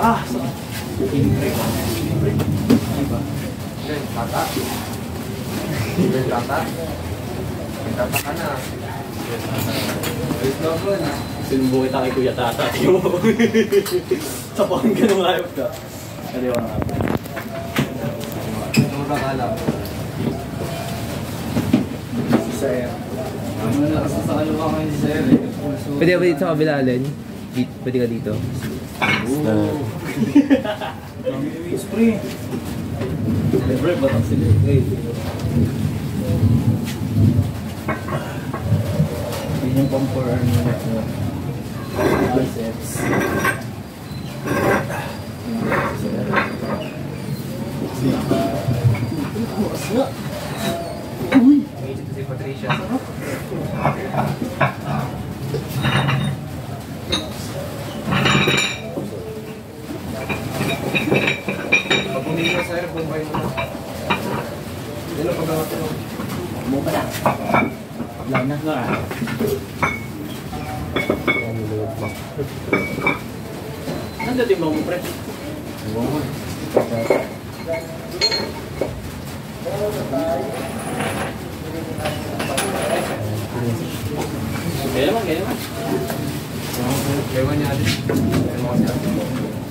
Ah, in-break. Ano ba? Tata. Tata. Tata ka na. Sinubo kita kay Kuya Tata. Sapakan ka ng live ka. Kaliwa nga. Ano ka kala? Si Sir. Ano na kasi sa kaliwa ngayon si Sir eh. Pwede ka ba dito sa kabila, Len? Pwede ka dito. Spring. Libre ba ang sila? Yun yung pang-for biceps. Si Patricia. Pag hindi mo sir, bumbay mo na. Yan ang pagkakatulog. Buka na. Paglaw na. Nandun din mo pre? Kaya naman. Ewan niya din.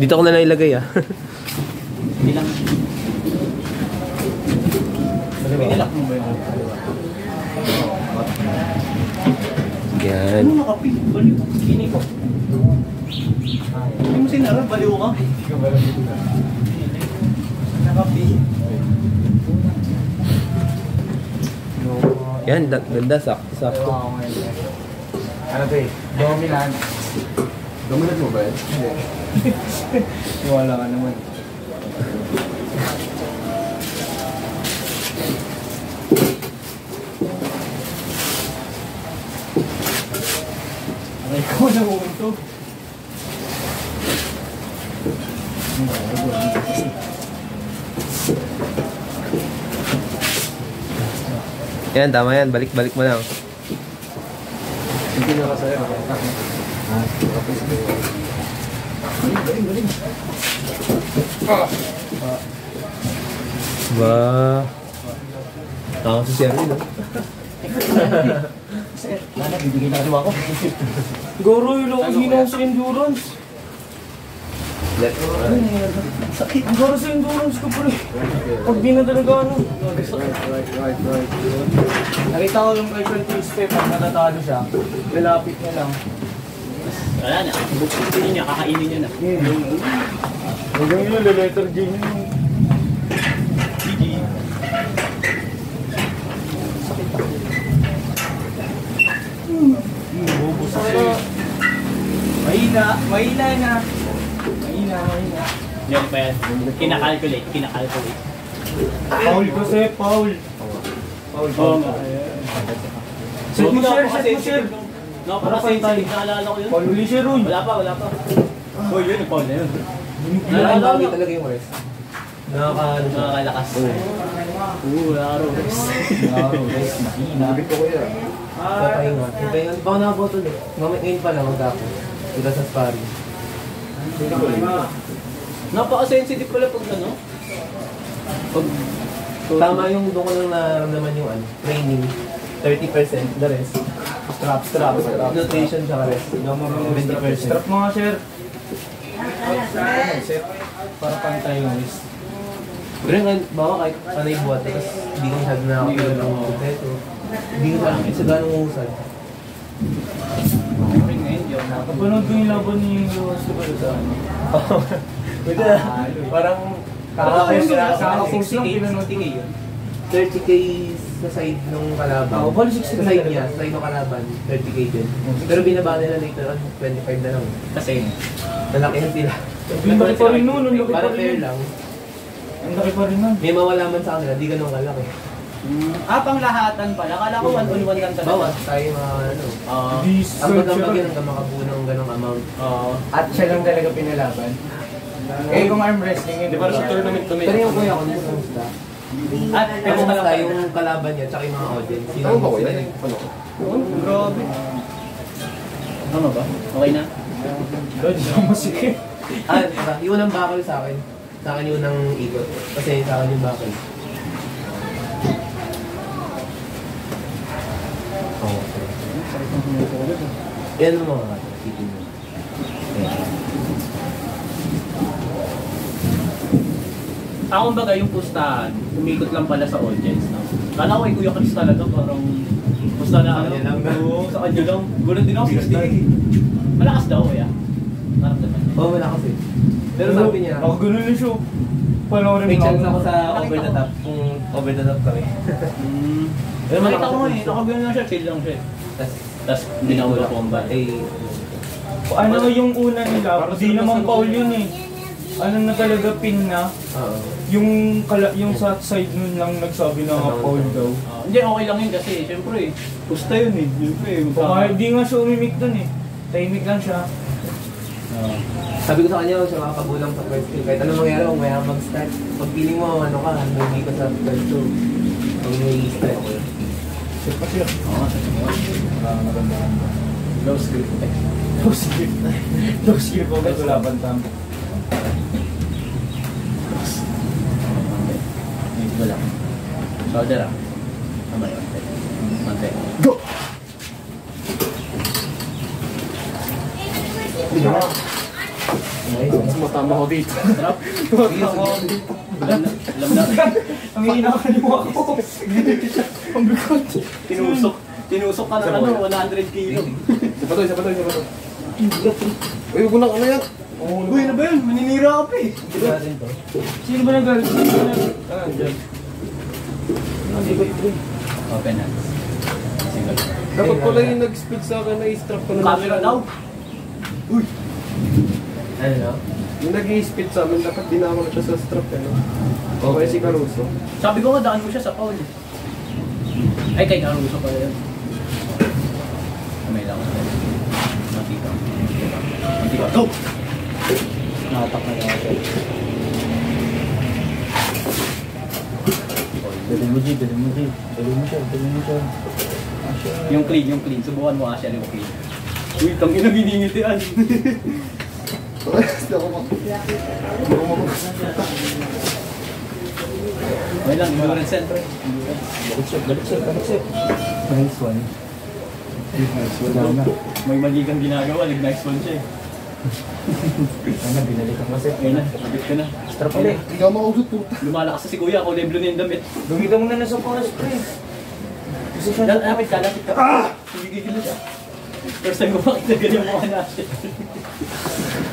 Dito ko na lang ilagay ah. Hindi lang. Pinilak mo ba yung Yan. ano nakapi? Baliw. Kini ko. Hindi mo sinarap, baliw ka. Nakapi. Yan, ganda, sakto. Ano ba eh? Dominant. Dominant mo ba yun? Hindi. Wala ka naman. Aray ko na umunto. Yan, tama yan. Balik-balik mo lang. Hindi na kasaya. Galing. Ba. Tama si Sir no? Sir, lala, bibigay na kaliwa ko. Goro, yung hinaw sa endurance. Sakit. Goro sa endurance ko pre. Pag di na talaga ano. Right. Nakita ko yung Michael Tuesday, pag natatalo siya, lalapit niya lang. Wala na, buksin niya, kakainin niya na. Hanggang yun, letter G niya yung... GG. Sakit pa. Bubus kasi. Mahina na. Mahina. Yan pa yan. Kinakalculate. Paul kasi, Paul. Oo nga. Set mo share. No, para sensitive, naalala ko yun. Paul Ulisher Roy. Wala pa. Uy, yun, Paul na yun. Naalala ko talaga yung rest. Nakakalakas. Laro rest. Nabit ko kuya. Papahinga. Papahinga. Di ba ako nakabotol eh? Ngayon pa lang mag-ako. Sila sa sparring. Napaka-sensitive pala pag ano? Tama yung doon ko lang nararamdaman yung training. 30%, the rest. Strap. Nutrition sa rest. 20%. Strap mga sir. Para pantay yung rest. Pero yung bawa kahit panay buhat, tapos hindi ko masyado nakakapila ng kompleto. Hindi ko nakakapila sa ganong uhusay. Kapanood ko yung laban ni Luwas ko pala sa ano. Pwede na. Parang Kakapos lang, 30k sa side ng kalaban. Oo, bali 60 sa side niya, sa side ng kalaban, 30k din. Pero binaba nila later on, 25 na lang. Kasi, Nalakihan sila. ang laki pa rin nun, Para fair lang. Ang laki pa rin nun. May mawala man sa kanila, di ganun kalaki. Panglahatan pala. Akala ko 1-on-1 lang talaga. Bawas tayo mga ano. Ang magambagin hanggang makabuo ng ganong amount. At siya lang talaga pinalaban. Eh kung arm wrestling, hindi para sa tournament kami. Pero yung kuya ko, hindi ko musta. At Pero yung kalaban niya, tsaka yung mga audience. Ano ba kuya? Ano? Grabe. Tama ba? Okay na? Lord, masikip. Yung unang bakal sa akin. Sa akin yung unang ikot. Kasi sa akin yung bakal. Yan ang mga titin mo. Ako baga yung pustahan, umikot lang pala sa audience. No? Kala ko kay Kuya Chris talaga parang pusta na ano. Sa kanya lang. Oo, sa kanya lang. Gulat din ako 60. Malakas daw kuya. Naramdaman niya. Oo, wala kasi. Pero sabi niya, Ako ganun na siya. Panoorin may mo chance ako. ako sa over the top. Kung over the top kami. Pero nakita ko nga eh, nakagano lang siya, chill lang siya. Tapos binawala ko ang ba. Ano yung una nila? Di naman foul yun eh. Ano na talaga pin na? Oo. Yung sa side nun lang nagsabi na nga foul daw. Hindi, okay lang yun kasi syempre pusta yun eh. Syempre, Baka di nga siya umimik dun eh. Tahimik lang siya. Sabi ko sa kanya, huwag siya makakabulang sa first two. Kahit anong mangyari, kung maya mag-start. Pag feeling mo, ano ka, hindi ka sa first two. Pag may start ako yun. Sir pa sir. Oo, Maganda. low script. Low script. Low script po ba? Wala bantang. Medyo lang. Shoulder ah. Tama yun. Mante. Go! Nice. Matama ko dito. Sarap. Alam na. Ang inakaliwa ko. Ang bigot. Tinusok ka ng ano, 100 kilo. Isa pa to. Uy, huwag mo na ano yan. Uy, ano ba yun? Maninira ka pa eh. Hindi natin to. Sino ba nag-galit? Diyan. Ang bigot ko. Open hands. Single. Dapat pala yung nag-speed sa akin na i-strap ko na. Camera daw. Uy. Ano no? Yung nag-i-speed sa amin, dapat dinama na siya sa strap eh, no? Okay, si Caruso. Sabi ko nga, daan mo siya sa foul. Ay, kay Caruso pala yun. Kamay lang. Mantika. Go! Nakatak na natin. Dali mo, G. Dali mo siya. Yung clean. Subukan mo Asher yung clean. Uy, tangin na giningitian. Hindi ako Okay lang, endurance center. Galit siya. Nice one. Wala na. May mali kang ginagawa, nag-nice one siya eh. Ano, binalik ang kasi. Ayun na, sabit ka na. Strap ulit. Hindi ako makausap po. Lumalakas na si Kuya, kulay blue na yung damit. Gumita mo na sa pang spray. Gusto siya. Lapit ka. Hindi gigil na siya. First time ko makita ganyan mukha natin.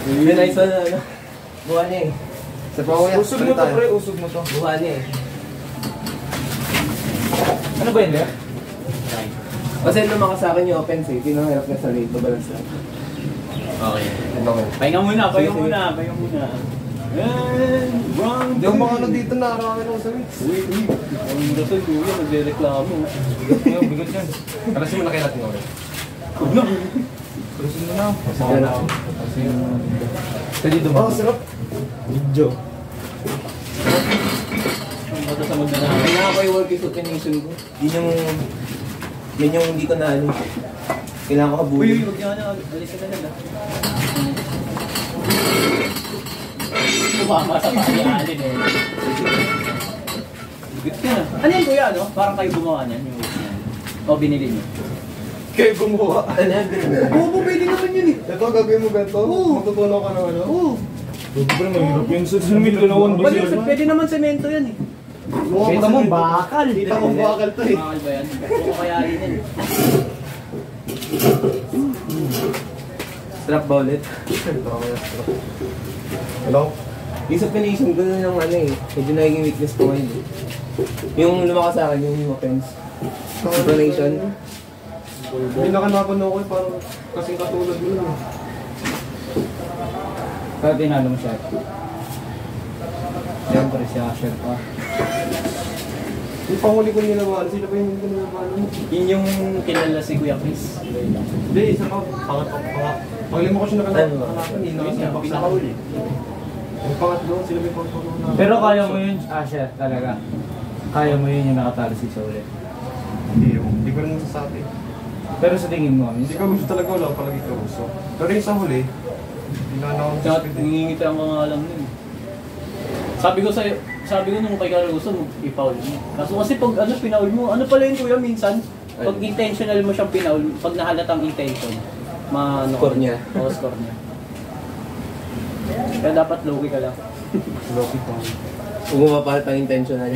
May nice one na ano. Buha niya eh. Sa Pawaya. Usog mo to, pre. Usog mo to. Buha niya eh. Ano ba yun, Lea? Kasi lumakas sa akin yung offense eh. Pinahirap niya sa rate to balance lang. Okay. Okay. Pahinga muna. Hindi ako makano dito na arawan ako sa mix. Uy. Ang rason Kuya, nagre-reklamo. Bigot yan. Kalasin mo na kayo natin okay. Huwag na. Cruisin mo na. Yan ako. Pwede Oh, dumakas. sarap. Video. Ang bata sa magdala. Kailangan ko yung work explanation ko. Yun yung hindi ko na ano. Kailangan ko Uy, habulin. huwag niya na. Alis ka na. Tumama sa pali-alin eh. Bigot ka na. Ano yan Kuya, no? Parang kayo gumawa niyan. O binili niyo. Kayo gumawa. Ano yan? Oo, pwede naman yun eh. Ito, gagawin mo ganito? Oo. Magtutunaw ka ng ano? Oo. Pero mahirap yun. Sumit ko na one Pwede naman semento yan eh. Kita mo, bakal. Kita mo bakal to eh. Bakal ba yan? Oo, kaya rin yan. Strap ba ulit? Hello? Yung explanation ko nun yung ano eh. Medyo naging weakness ko ngayon eh. Yung lumakas sa akin, yung offense. Explanation. Hindi nakanapano ko eh, parang kasing katulad mo lang. Kaya tinalo mo siya. Siyempre siya, Asher pa. Yung panghuli ko nilabanan, sila pa yung hindi ko nilabanan. Yun yung kilala si Kuya Chris. Hindi, isa pa. Panglima ko siya nakanapan, hindi na kasi napakita. Pinakahuli. Yung pangatlo, sila may pangatlo na. Pero kaya mo yun, Asher, talaga. Kaya mo yun yung nakatalo si Saul. Hindi ko rin masasabi. Pero sa tingin mo, Hindi ka gusto talaga, wala palagi ka gusto. Pero yung sa huli, hinanaw ko Kaya sa speed. nangingitian ko nga lang nun. Sabi ko nung kay Caruso, i-foul mo. Kaso kasi pag ano, pinaul mo, ano pala yun kuya minsan? Pag intentional mo siyang pinaul, pag nahalatang intention, Score niya. Oo, score niya. Kaya dapat low-key ka lang. Loki pa. Kung mapapalit ang intentional.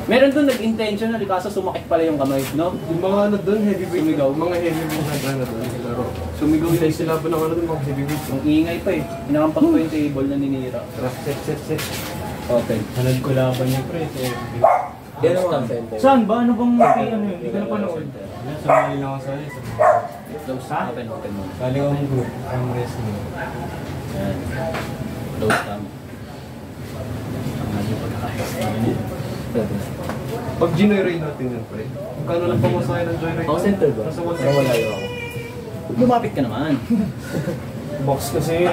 Meron doon nag-intentional, kaso sumakit pala yung kamay, no? Yung mga ano doon, heavyweight. Sumigaw. Mga heavyweight na gana doon. Laro. Sumigaw Hindi yung sila pa ng ano doon, mga heavyweight. Ang ingay pa eh. Pinakampak ko yung table na ninira. Set. Okay. Hanad ko laban niya, pre. Yan ang mga center. Saan ba? Ano bang ano yun? Hindi ko na panood. Sumali lang ako sa iyo. Close, open mo. Sali ko ang group. Ang wrestling. Yan. Close cam. Ang naging pagkakayos. Pag ginoyrate natin yan, pre. Kano lang pamasahe ng joyride? Ako center ba? Nasa Parang wala yung ako. Lumapit ka naman. Box kasi.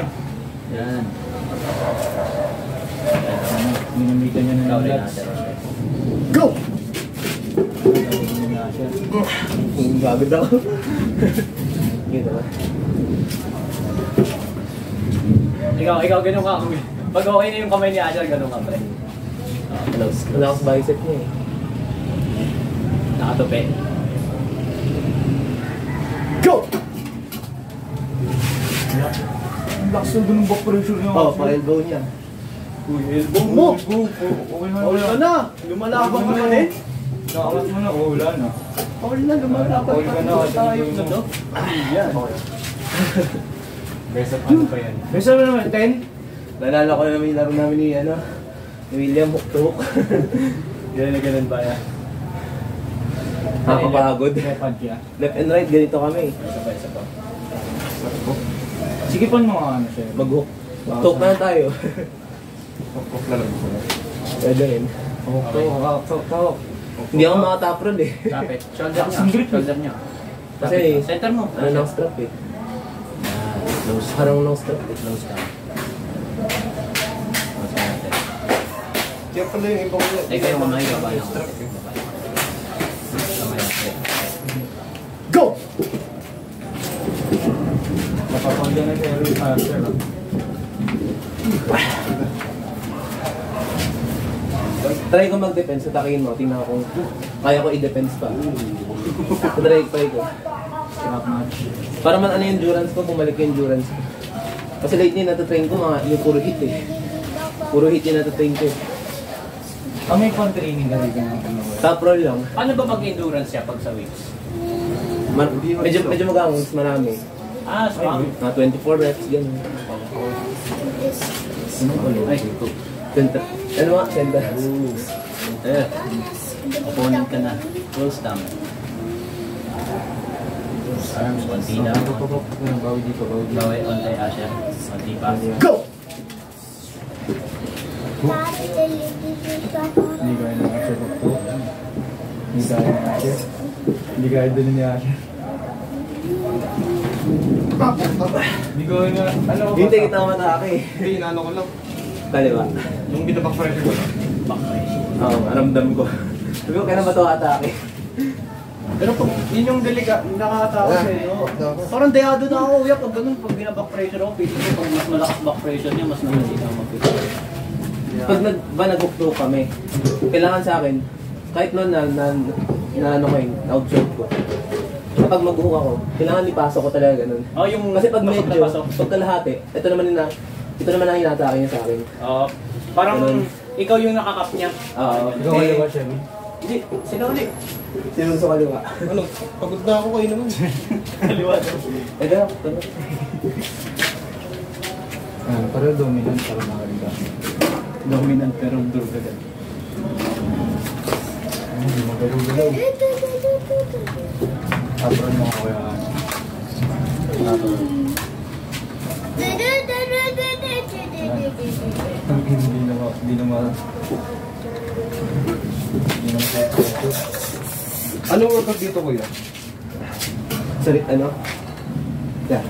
Yan. Minamitan niya ng Ikaw rin lads. natin. Go! Hindi na siya. Bagod ako. Yun naman. Ikaw ganun ka. Pag okay na yung kamay ni Asher, ganun ka pre. Close. Wala akong bicep niya eh. Nakatupi. Go! Ang lakas ng ganung back pressure niya. Oh, pa-elbow niya. Uy, elbow mo! Okay na. Paul ka na! Lumalaban ka na din! Nakakas mo na. Oh, wala na. Paul na, lumalaban Paul ka na. tayo na to. Yan. Best of ano pa yan? Besa mo naman, 10? Naalala ko na naman yung laro namin ni William Hook. Ganun na ganun ba yan? Nakakapagod. Nepad kaya. Left and right, ganito kami. Isa pa. Sige pa mo ano siya. Mag-hook. Talk na lang tayo. Off na lang gusto na. Pwede rin. Tok. Hindi ako makataprod eh. Kapit. Shoulder Lakas ng niya. grip eh. Shoulder niya. Kasi, Center mo. ano nang strap eh. Close. Parang nang strap eh. Close ka. Close ka natin. Kaya pala yung ibang... Teka yung kamay ka ba? Strap eh. Kamay natin. Go! Napapagyan na kay Eric Asher. Try ko mag-defense, atakin mo. Tingnan ko kung kaya ko i-defense pa. Try ko. Strap match. Para man ano yung endurance ko, bumalik yung endurance ko. Kasi lately natatrain ko mga yung puro hit eh. Puro hit yung natatrain ko eh. May con-training ka rin ng ano. Top roll lang. Paano ba pag-endurance siya pag sa weights? Medyo magang, mas marami. Spam. Mga 24 reps, gano'n. Ay, Ano mga? Center. opponent ka na. Close down. Arms, konti na. Bawi dito, bawi dito. Bawi on kay Asher. Konti pa. Go! Hindi kaya na Asher. Hindi kaya na Asher. Hindi kaya doon ni Asher. Hindi ko na... Ano ba? Hintay kita matake eh. Hindi, inaano ko lang. Kaliwa. Yung binaback pressure ko lang. Oo, aramdam ko. Sabi ko, kaya na ba ito atake? Pero pag yun yung nakakatawa sa'yo. Parang dayado na ako. Uya, pag ganun, pag binaback pressure ako, pito ko, pag mas malakas back pressure niya, mas naman hindi na mag-pito. Pag nag-hook kami, kailangan sa akin, kahit noon na ano ko yun, na-observe ko. Kapag mag-hook ako, kailangan ipasok ko talaga ganun. Oh, yung Kasi pag pasok na medyo, pasok. pag kalahati, ito naman ang hinatake niya sa akin. Parang Ganun. ikaw yung nakakap niya. Oo. Ikaw kaya ba siya? Hindi, sila ulit. Sinun sa kaliwa. Ano? Pagod na ako kayo naman. Kaliwa. Ito, Pero dominant para makaliga. Dominant pero durgagan. Hindi magalaw-galaw. Abron mo ako kaya. Hindi naman. Anong workout dito, kuya? sorry, ano? Yeah.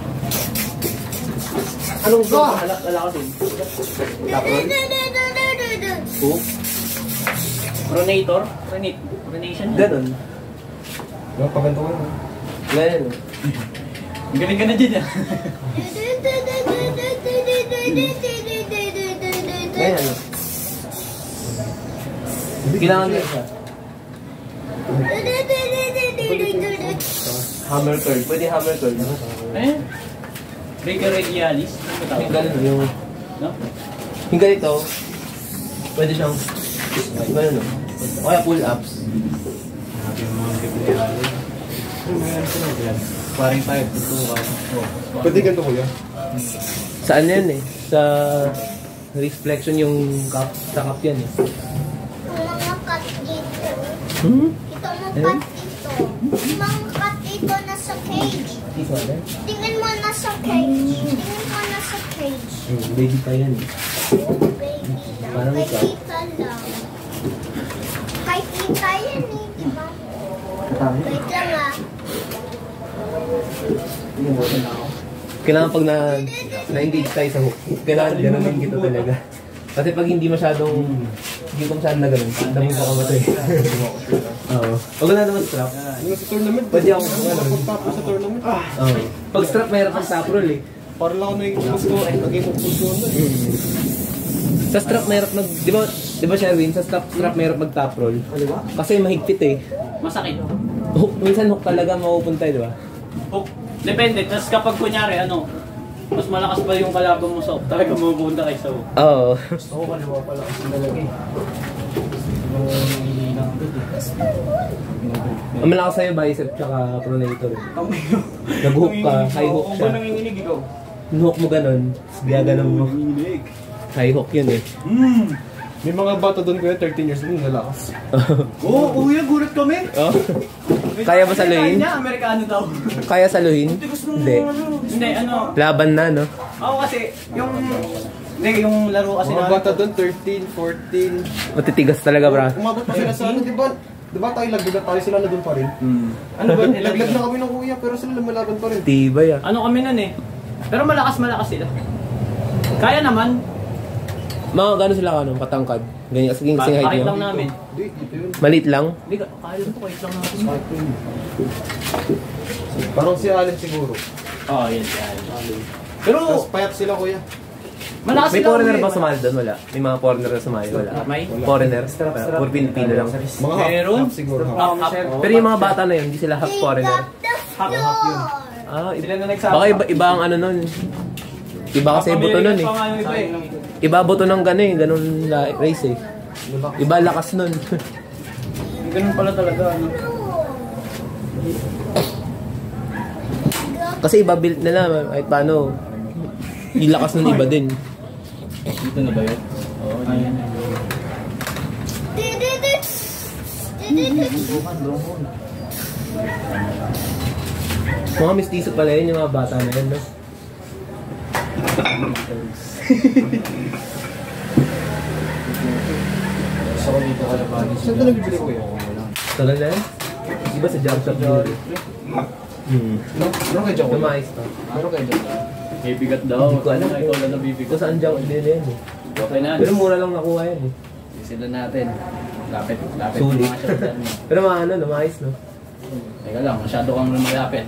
Anong alakasin? Tapos? Hook? Pronator? Pronation? Ganon. Yung paganto ka na. Ganyan. Ang galing ka na dyan ah. Ganyan. Kailangan na siya. Hammer curl. Pwede hammer curl. Eh? Breaker egg Yalis? Ano ba Yung tawag? ganun yung... No? Yung ganito, pwede siyang... Ganun no? O kaya pull-ups. Paring tayo, tutukan. Pwede ganito kuya. Saan yan eh? Sa... reflection yung cup. Sa cup yan eh. Mga cut dito. Hmm? Ito mga cut dito. Mga cut dito nasa cage. Ito ano? Tingnan mo nasa cage. Tingnan mo nasa cage. Baby pa yan eh. Baby lang. Parang Kay ikaw. tita lang. Kay tita yan eh, di ba? Wait lang ah. Kailangan pag na-engage tayo sa hook, kailangan gano'n kita talaga. Kasi pag hindi masyadong, hindi ko masyadong na gano'n, dami ko kamatay. Oo. Pag wala naman strap, Yung sa tournament. pwede ako gano'n. Pagtapos sa tournament. Oo. Pag strap, mahirap ang top roll eh. Para lang ako naging ko. Naging pupusuan na. Sa strap, mahirap di ba Sherwin, sa strap mahirap mag top roll. Kasi mahigpit eh. Masakit. Hook, minsan hook talaga mapupunta eh, di ba? Hook. Depende. Tapos kapag kunyari, ano, mas malakas pa yung kalaban mo sa hook, talaga mapupunta kayo sa hook. Oo. Gusto ko kaliwa pala kasi talaga eh. Ang malakas sa'yo bicep tsaka pronator. Nag-hook ka, high hook siya. Kung ba nanginginig ikaw? Hook mo ganun, gaganon mo. Nanginginig. High hook yun eh. May mga bata doon kuya, 13 years old, nalakas. Oo, kuya, gulat kami. Oh. Kaya ba saluhin? Niya, Amerikano daw. Kaya saluhin? Hindi. Hindi, ano. Laban na, no? Ako kasi, yung laro kasi Mga namin. bata doon, 13, 14. Matitigas talaga, bra. Umabot pa sila sa ano, di ba? Di ba tayo laglag tayo, sila na doon pa rin? Ano ba? Laglag na kami ng kuya, pero sila lumalaban pa rin. Tibay ah. Ano kami nun eh. Pero malakas sila. Kaya naman. Mga gano'n sila ka, no? Patangkad. Ganyan, kasi height Kahit nyo. lang namin. Hindi, dito yun. Malit lang. Hindi, kaya mo kahit lang namin. Parang si Allen siguro. Oo, yan. Pero, tapos payat sila kuya. Malakas May sila. foreigner ulit. ba sumali doon? Wala. May mga foreigner na sumali? Wala. May? Foreigner? Puro Pilipino lang. Mga Meron? half siguro. Half. Pero yung mga bata na yun, hindi sila half They foreigner. got the floor. Ah, Sila na nagsama. baka iba ang ano nun. Iba kasi buto nun eh. Pa nga yung iba eh. Iba buto ng gano'n eh. Ganun race eh. Iba lakas nun. Ganun pala talaga. Ano? Kasi iba build nila. Kahit paano. Yung lakas nun iba din. Dito na ba yun? Oo, ayan. Mga mistiso pala yun, yung mga bata na yun, no? Gusto ko dito kalabanin. Saan ka nabibili kuya? Tagal na yun? Di ba sa jump shot yun? Meron kayo dyan kuya? Lumayos pa. Meron kayo dyan? May bigat daw. Hindi ko alam. Ikaw lang nabibigat. Kung saan jump din yan eh. Okay na. Pero mura lang nakuha yan eh. Sila natin. Lapit. Sulit. Mga shoulder mo. Pero mga ano, lumayos no? Teka lang, masyado kang malapit.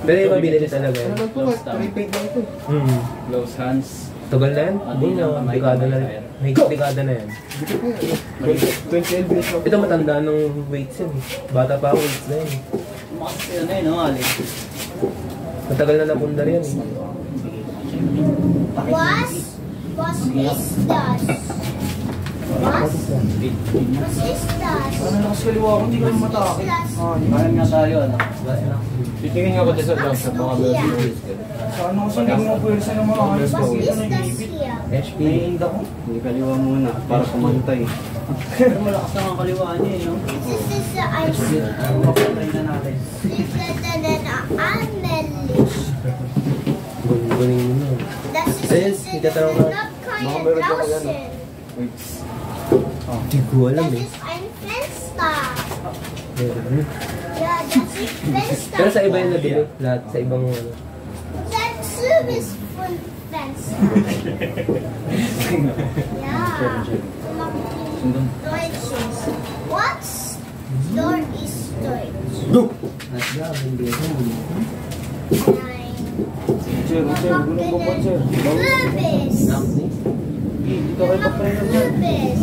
Pero yung mabili talaga Ano yan. lang po, repaint lang ito. Close hands. Tagal na yan? Ah, Hindi di na, na, kamay, dekada na kamay, yan. Mahigit dekada na yan. Dito kuya. 20 minutes lang. Ito matanda ng weights yan eh. Bata pa ako weights na yan eh. Tumakas sila na yun, no, Ali? Matagal na napundar yan eh. Was is that? Was is that? Ano na kasi kaliwa ko, hindi ko yung mata. Kaya nga tayo, ano? Titingin nga ako dyan sa jump shot, baka meron Yeah. Ano kasi hindi mo pwede ng mga Was is that here? HP. Naiinda ko. Hindi kaliwa muna, para kumantay. Pero malakas na ang kaliwa niya, eh, no? This is the ice. Mapatay na natin. This is the unmanaged. Gunin mo na. This Ayun, is the itatanong ka. Baka meron dyan kaya, no? Hindi ko alam That eh. is ein Fenster. Meron. Ja, das ist Fenster. Pero sa iba yung nabili. Lahat sa ibang ano. Dazu ist von Fenster. Ja. Deutsches. What's door is Deutsch. Go! Sir, gulong ko po, sir. Lubis. Dito kayo pa rin naman. Lubis.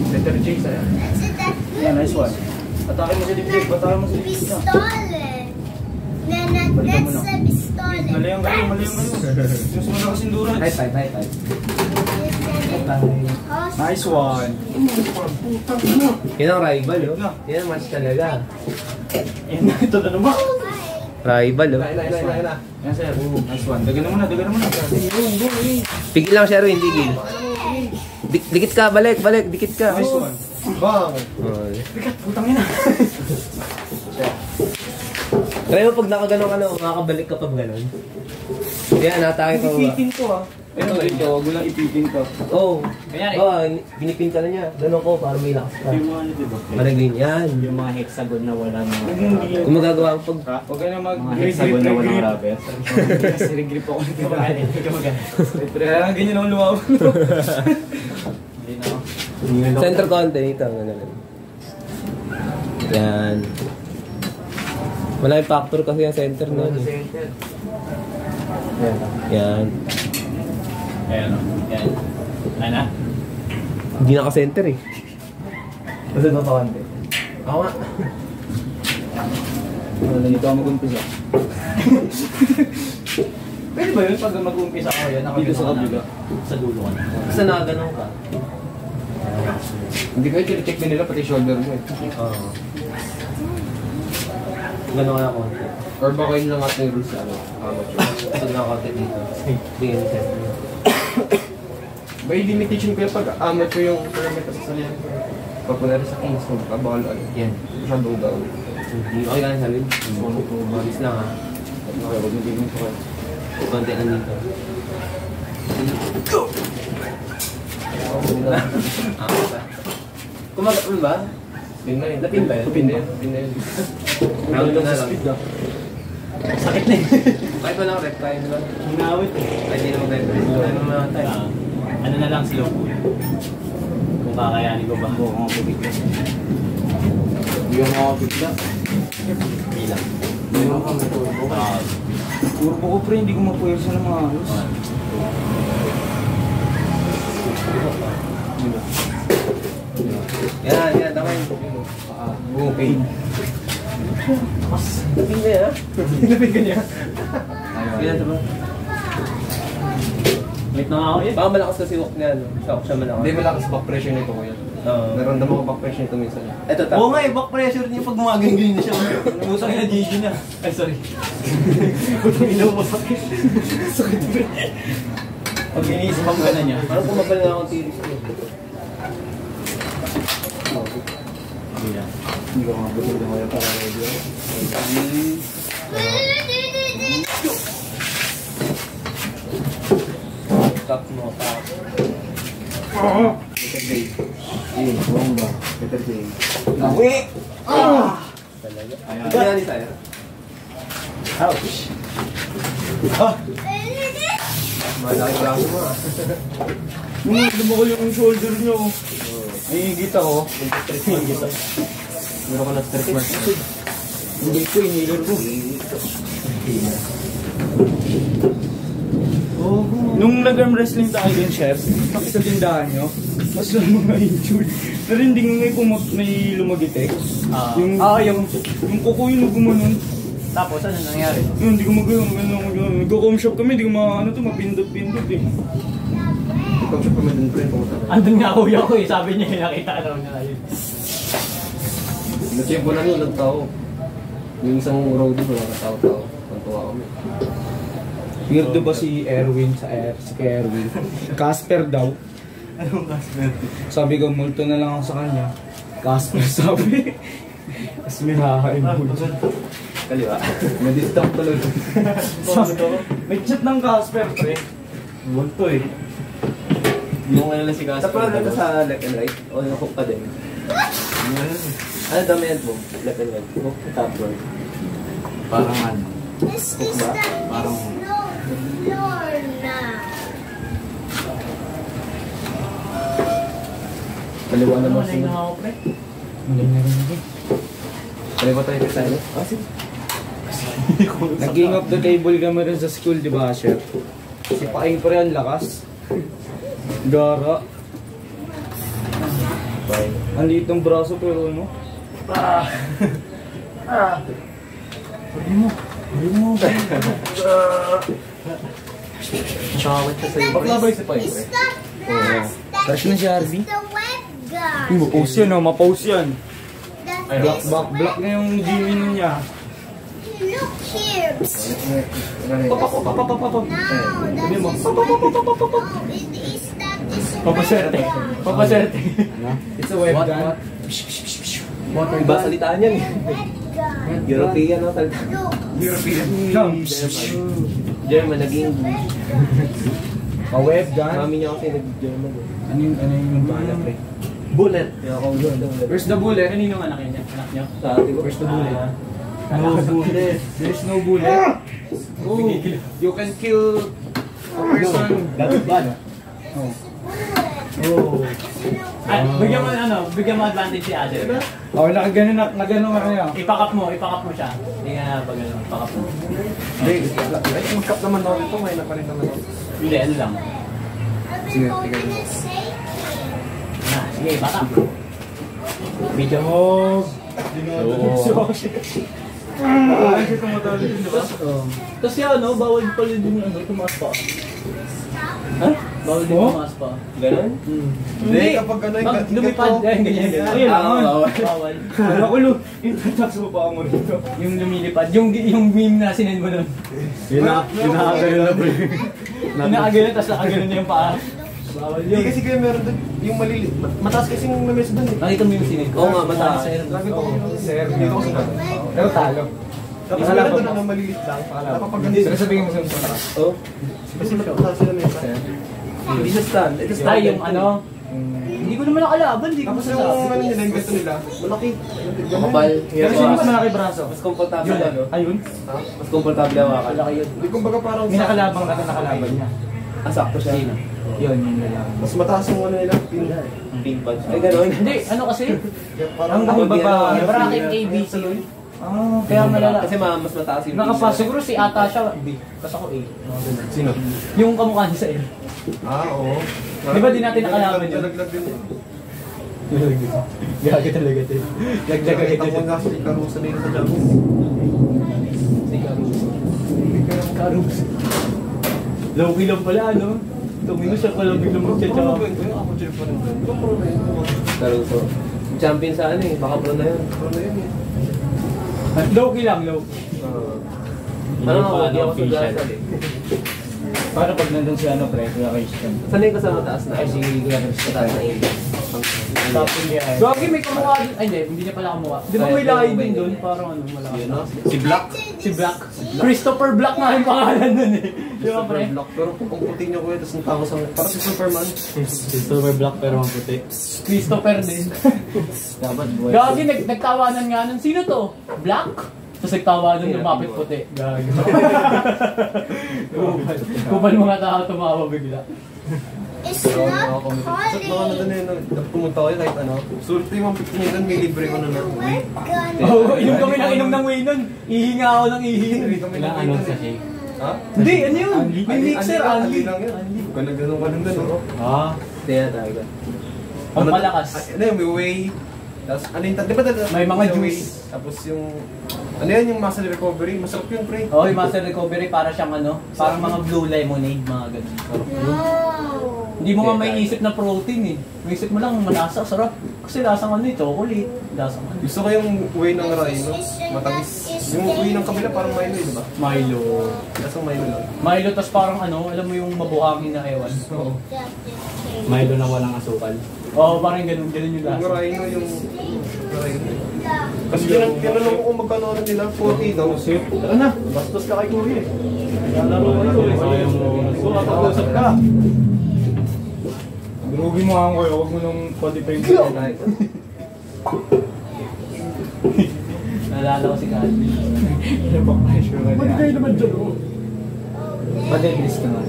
Letter J sa'yo. Yeah, nice one. Atake mo sa dibdib, atake mo sa dibdib. Pistole. That's a pistole. Mali yung galing, mali yung galing. Susunod ako sindura. High five, high five. Nice one. Yan ang rival, oh. Yan ang match talaga. Yan na, ito na naman. Rival, oh. Yan, sir. Nice one. Dagan na muna, dagan na muna. Pigil lang, Sherwin, pigil. Dikit ka, balik, dikit ka. Nice one. Bang! Oh. Bigat, putang ina. Try mo pag nakaganon ka na, makakabalik ka pag ganon. Yan, natake pa ba? Ipitin ko ah. Ito, huwag mo lang ipitin ko. Oo. Kanyari. Binipin ka na niya. Ganon ko, para may lakas ka. Yung mga ano, diba? Malagin yan. Yung mga hexagon na wala mga... Kung magagawa ko pag... Huwag ka na Mga hexagon na walang rubber. Kasi regrip ako. Hindi ka magalit. Hindi ka magalit. Kaya lang ganyan ako lumawan. Hindi na ako. Center content ito. Ganun. Yan. Malaki factor kasi yung center nun. Eh. Yan. Ayan o. Yan. Ayan na. Hindi naka-center eh. Basta ito pa kante. Ako nga. Wala dito ako mag-umpisa. Pwede ba yun pag mag-uumpisa ako yan? Dito sa kabila. Sa dulo ka na. Basta nakaganon ka. Hindi kayo check din nila pati shoulder mo eh. Oo. Ganon ka na konti. Or baka yun lang ating rules ano, amateur. Pag naka-content dito. Bigyan yung center. May limitation ko yung pag amateur yung parameter sa salihan ko. Pag kunwari sa kings, bawal ano. Yan. Masyadong down. Okay ka na sabi? Maris lang ha. Okay, huwag mo tignan ko kayo. Konti lang dito. Kumagapon ba? Pin na yun. Napin ba yun? Pin na yun. Pin na yun. Round na lang. Sakit na yun. Kahit walang rep tayo diba? Hinawit eh. Kahit hindi naman tayo. Ano naman tayo? Ano na lang, slow po yun. Kung kakayanin ko ba? Oo, ako bigla. Hindi ako bigla. Bilang. Hindi ako turbo. Turbo ko pre, hindi ko mapuwersa ng mga halos. Yan, tama yun. Okay. Lapin ka yan ha? Pinapin ka niya. Yan, diba? Wait na nga ako yun. Baka malakas kasi walk niya, no? Sa walk siya malakas. Hindi malakas back pressure nito kuya. Oo. Naramdaman ko back pressure nito minsan. Ito, Oo nga eh, back pressure niya pag gumaganyan na siya. Namusang na GG na. Ay, sorry. Putang ina mo sakit. Sakit ba? Pag iniisip ang gana niya. Parang pumabal na akong tiris ko. Hindi na. Hindi ko makabutin na kuya para ready ako. Top mo, top. Letter J. Bomba. Letter J. Nawi! Talaga. Ayan. Ito yan, Isaya. Ouch! Ah! Malaki braso mo ah. Lumakol yung shoulder nyo. Nahihigit ako. Hingit ako. Meron ko na stretch mark. Hindi ko, inhaler ko. Nung nag-arm wrestling tayo din, chef, sa tindahan nyo, mas lang mga injured. Pero hindi nga may lumagitik. Yung kuko yung gumanon. Tapos, ano nangyari? Yun, hindi ko magayon. Nagko-com shop kami, hindi ko mapindot-pindot eh. Ikaw siya pamilin ko rin. Andun nga kuya ko eh, sabi niya, nakita raw niya yun. Natsyempo na nun, nagtao. Yung isang road doon, wala katao-tao. Nantuwa kami. Weirdo ba si Erwin si Erwin? Casper daw. Anong Casper? Sabi ko, multo na lang ako sa kanya. Casper sabi. Tapos may hahain mo. Kaliwa. Nadistap tuloy. May chat ng Casper, pre. Multo eh. Yung ano lang si Casper. Tapos na sa left and right? O yung hook pa din? Ano dami yan po? Left and right? Hook, top roll. Parang ano? This is the Parang... floor now. Kaliwa naman Ano na ako, pre? Hindi na rin. Pwede ba tayo tayo? Ah, sige. Nag-king of the table kami rin sa school, di ba, chef? Si Paing pa rin, lakas. Gara. Ang liit ng braso pero ano? Nakakawit ka sa'yo. Paglabay si Pai. Is that brass? Crush na si Harvey. That's the web gun. Mapause yan, oh. Mapause yan. That's Black na yung Jimmy niya. Look here. No, that's is that is a Papaswerte. web gun. Papaswerte. It's a web gun. Iba salitaan yan eh. Web gun. European no salita. Look. European. German naging A web gun. mami niya kasi nag-German eh. Ano yung bala, pre? Bullet. Where's the bullet? Kanino ang anak niya? Anak niyo? Sa ate ko. Where's the bullet? No bullet. There's no bullet. Oh, you can kill a person. Dapat ba, no? Oh. Oh. Ay, bigyan mo advantage si Ate. Oh, nakagano nga kaya. Ipakap mo siya. Hindi nga ba gano'n, pakap mo. Hindi, mag-cup naman ako ito. May naparin naman ako. Hindi, ano lang. Sige, Open tingnan mo. and say Sige, bata. Video mo. Tapos yan, no? Bawal pala din yung tumaas pa. Ha? Bawal din tumaas pa. Ganon? Hindi, kapag ano yung Lumipad. Ganyan. Ayun lang. Bawal. Ako yung tatas mo pa mo rito. Yung lumilipad. Yung meme na sinend mo nun. Yun na bro. Nakagano, tapos nakagano niya yung paa. Bawal Hindi yun. kasi kayo meron doon, yung maliliit. Mataas kasi yung lamesa doon eh. Nakita mo yung sinend ko? Oo nga, mataas. Lagi ko sir, hindi ko kasi Pero talo. tapos meron doon na malilit lang. Napapaganda. Pero sabihin mo sa mga. Oh. Kasi mataas sila mesa. Hindi siya stand. Ito stand. Ay, yung ano? Hindi ko naman nakalaban. Hindi ko Tapos yung masasabi. ano nila, yung gato nila, malaki. Makapal. Pero sino mas malaki braso? Mas komportable Yun, ano? ayun. Mas komportable hawakan. Malaki yun. Hindi kumbaga parang May nakalabang ka na nakalaban niya. Ah, sakto siya. Yun lang. mas mataas yung ano nila, pin. Pin punch. Ay, ganon. Hindi, ano kasi? Parang Ang baba. Bracket ABC yun. Ah, Kaya malala. Kasi mas mataas yung Nakapasok. Siguro si Ata siya B. Tapos ako A. Sino? Yung kamukha niya sa L. Oo. Di ba di natin nakalaban yun? Nalaglag din yun. Gagi talaga ito. Nakita ko nga si Caruso dito sa Jago. Si Karus. Low-key lang pala, ano? Tumino siya pala biglang magtsatsa. Ako chill pa rin. Caruso. Champion sa ano eh. Baka pro na yun. Low-key lang, low. Ano ako, hindi ako sa Gasal eh. para pag nandun si ano pre, Kuya Christian. Sanay ka sa mataas na. Ay, si Kuya Christian. Mataas na yun. Tapos niya ay. Gagi, may kamukha din. Ay, hindi niya pala kamukha. Di ba may lahi din doon? Parang ano, malaki. Yun no? Si Black. Si Black. Christopher Black nga yung pangalan nun eh. Di ba, pre? Black. Pero kung puti niyo kuya, tapos natawa sa... Parang si Superman. Christopher Black pero ang puti. Christopher din. Dapat Gagi, nagtawanan nga nun. Sino to? Black? Tapos nagtawanan lumapit puti. Gagi. Kupal mga tao tumawa bigla. It's not Sa mga calling. doon eh, pumunta kayo kahit ano. Sulit yung mga picture doon, may libre ko na na. Web gun. Oo, inom kami ng inom ng way nun. Ihinga ako ng ihinga. Ilang ano sa shake? Ha? Hindi, ano yun? May mixer, Anli Anli. lang yun. Kung nagganong ka nun doon, no? Ah, Kaya talaga. ang palakas. Ano yun, may whey. Tapos ano yung, di ba May mga yung whey? juice. Tapos yung, ano yan, yung muscle recovery. Masarap yun, pre. Oo, yung Master Recovery para siyang ano, parang mga blue lemonade, mga ganun. No. Hindi mo nga may isip na protein eh. May isip mo lang malasa, sarap. Kasi lasang ano eh, chocolate. Lasang ano. Gusto ko yung whey ng Rhino. Matamis. Yung whey ng kabila parang Milo, di ba? Milo. Lasang Milo lang. Milo, tas parang ano, alam mo yung mabuhangin na ewan. Oo. Milo na walang asukal. Oo, parang ganun yung Yung lasa. Rhino, yung Rhino. Kasi tinanong ko kung magkano ano nila, 40 daw. Tara na, bastos ka kay Kuya eh. Lalaro kayo eh. Sayang mo. Usap ka. Drugi mo ako kuya, huwag mo nung pa-defend. Nalala ko si Kali. Napaka-pressure ka niya. naman dyan oh. Pa-deadlist ka nga.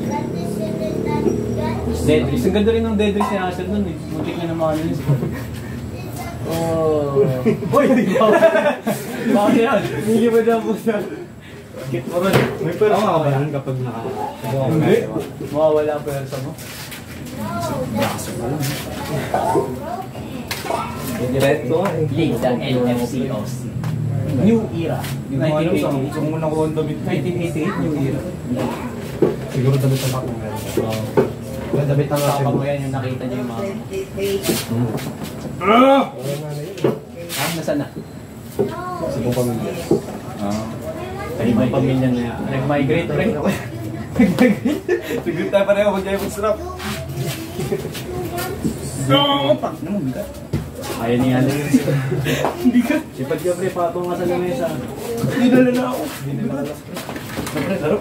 Deadlist. Ang ganda rin ng Deadlist ni Asher nun eh. Muntik na naman yun. Oh. Uy! Bakit yan? Hindi mo na po na. Kit mo rin. May pera ka ba yan kapag Hindi. Mawawala ang pera mo. Diretso nga eh. League ng LFCOC. New Era. Yung mga alam sa muna ko ang damit. 1988, New Era. Siguro damit ang ako ngayon. Damit ang Kapag ako. mo yan yung nakita niyo yung mga... Nasaan na? Sa buong pamilya. Sa ibang pamilya na yan. Nag-migrate pre. Siguro tayo pareho mag-jaya mag-strap. Pak na mo, bigat. Ayaw niya na yun. Hindi ka. Sipad ka pre, patong nga sa lamesa. Hindi na ako. Hindi na ako. Pre, laro.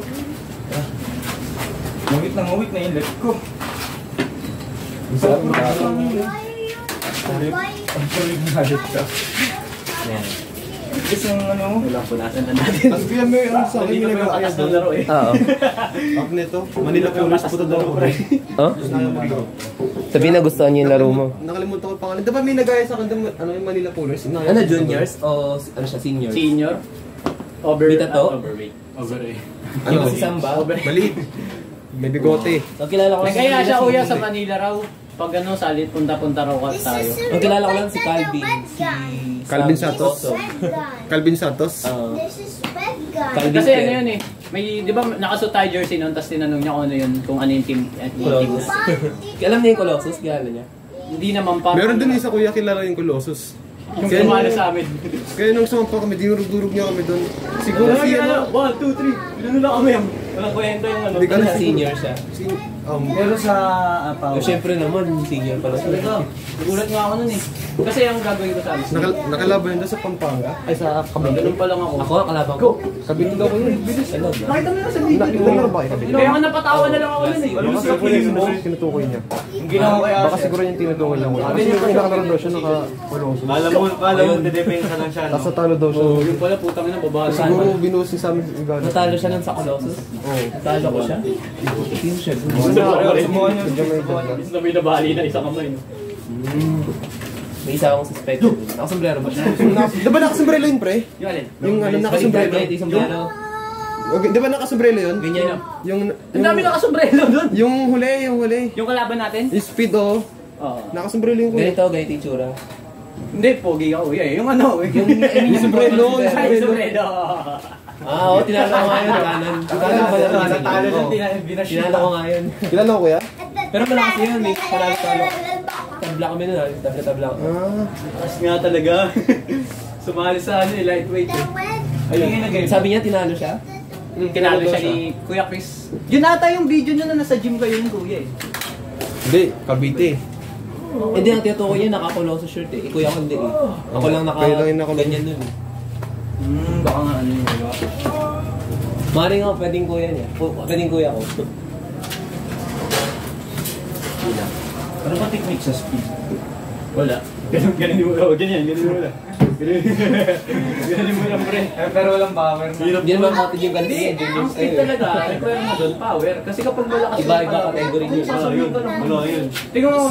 Ngawit na yung leg ko. Isa mo ka. Ang tulig na halit ka. Ayan. Isang ano mo? Wala po natin na natin. Tapos kaya may ano sa akin, Hindi may na yung katas ng laro eh. Oo. Ako nito, Manila Police, puto daw ako. Oh? Sabihin na gusto niyo yung laro mo. Nakalimutan ko yung pangalan. Di ba may nagaya sa akin, ano yung Manila Police? Ano, juniors o ano siya, seniors? Senior. Bita to? Overweight. Overweight. Yung si Samba? Maliit. May bigote. Ang kilala ko lang Nagkaya siya si- kuya sa Manila raw. Pag ano, salit punta-punta raw tayo. Ang kilala ko lang si Calvin. Si Calvin Sam Santos? Oso. Calvin Santos. Oo. This is red gun. Calvin Kasi Kerr. ano yun eh. May, di ba nakasuot tayo jersey noon, tapos tinanong niya kung ano yun, kung ano yung team. Colossus. Alam niya yung Colossus? Kilala niya? Hindi naman pa. Meron din isa kuya kilala yung Colossus. Yung Kaya kumala nung- sa amin. Kaya nung sumampa kami, dinurug-durug niya kami doon. Siguro si ano. 1, 2, 3. Ano na kami yung walang kwenta yung ano. Hindi ka Ano na siya, senior siya? Pero sa Oh, syempre naman, senior pala siya. Talaga, nagulat nga ako nun eh. Kasi ang gagawin ko sa amin. Nakalaban yun doon sa Pampanga. Ay sa Cavite. Ganun pa lang ako. Ako, kalaban ko. Cavite daw ko yun. Ano ba? Nakita mo na sa video. Nalaro ba kayo Cavite? Kaya nga napatawa na lang ako nun eh. Baka siguro yung tinutukoy niya. Yung ginawa kaya Baka siguro yung tinutukoy lang. Kasi yung nakalaro daw siya, naka-Colossus. Alam mo, dedepensa lang siya. Tapos natalo daw siya. Yung pala, putang ina, babae. Siguro binusin sa amin yung gano'n. Natalo siya nun sa Colossus? Oo. Natalo ko siya? Sino siya? Is na may nabali na isang kamay. No? May isa akong suspect. Nakasombrero ba siya? Di ba nakasombrelo yun, pre? Yung alin? Yung ano, nakasombrelo. Yung sombrero. Di ba nakasombrelo yun? Ganyan yun. Yung... Ang dami nakasombrelo doon. Yung huli. Yung kalaban natin? Yung speed, oh. Oo. Nakasombrelo yung kuya. Ganito yung tsura. Hindi, pogi ako. Yung ano. Yung sombrero. Yung sombrero. Ah, oo, tinalo ko nga yun. Kanan pala rin. Natalo Oo. siya, binash Tinalo ko nga yun. Kilala ko kuya? Pero malakas yun, may panalo. Tabla kami nun, tabla ko. Taas nga talaga. Sumali sa ano, lightweight. Ayun yung nag-game. Sabi niya, tinalo siya? Kinalo siya ni Kuya Chris. Yun ata yung video nyo na nasa gym kayo ni Kuya eh. Hindi, Cavite. Hindi, ang tinutukoy niya, naka-Colossus shirt eh. Ikuya ko hindi eh. Ako lang Kaya lang yung naka- ganyan nun eh. Baka nga ano yun. Maring ako, pwedeng kuya niya. Pwedeng kuya ko. Ano ba technique sa speed? Wala. Ganun mo lang. Ganyan mo lang. Ganun mo lang, pre. Pero walang power. Hindi naman matid yung ganito Hindi, niya. ang speed talaga. Require mo doon, power. Kasi kapag malakas Iba-iba category yun. Yun. Wala yun. Tingnan mo,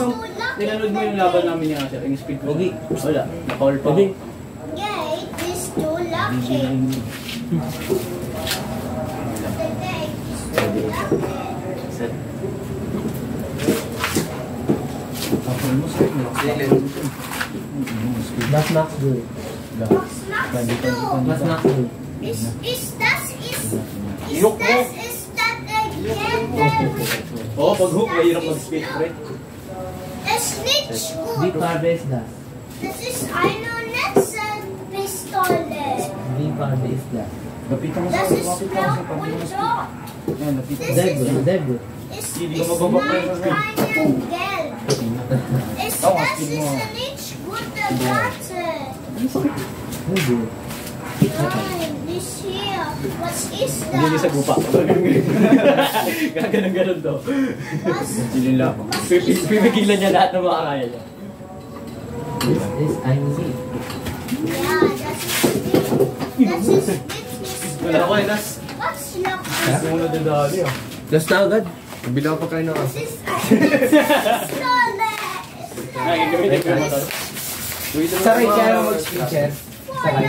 ninanood mo yung laban namin niya kasi yung speed ko. Pogi. Wala. Na-call pa. Pogi. Gate is too lucky. Set. That's Max Good. That's Max Good. Is that Look mo. again? Oo, pag hook, mahirap mag-speed, pre. A snitch Deep good. harvest das. Das ist eine Netzpistole. Deep harvest das. Lapitan mo Das ist blau und rot. Yan, lapitan. Devil, devil. Ist Hindi ist ka mababa mein pa kein Geld. Ist Oh, das speed ist mo. nicht gute Karte. Devil. Nein, nicht hier. Was ist Hindi niya sa das? gupa. Gaganon-ganon to. Was? Silin lang. Pipigilan niya lahat ng mga kaya niya. This is I'm Z. Ja, das ist nicht. Wala ko eh, nas. Was schlägt Gusto mo na dadali ah. Last na agad. Bila ko pagkain ng das? aso. Das ist eine Pistole. Ay, gamitin ko yung motor. Saray kaya mag-speed, sir. Saray.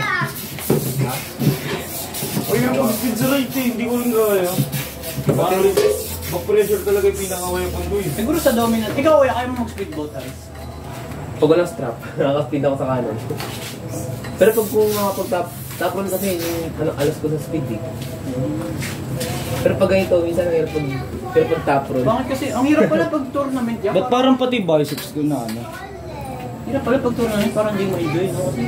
Ay, yung mag-speed sa right eh. Hindi ko rin kaya. Back-pressure talaga yung pinaka-weapon ko eh. Siguro sa dominant. Ikaw, kuya, kaya mo mag-speed both eyes. Pag walang strap, nakaka-speed ako sa kanan. Pero pag kung top run kasi, yung alas ko sa speed eh. Pero pag ganito, minsan ang hirap pag top run. Bakit kasi, ang hirap pala pag tournament yan. Ba't parang pati biceps ko na ano? Hirap pala pag tournament, parang hindi mo enjoy, no? Kasi,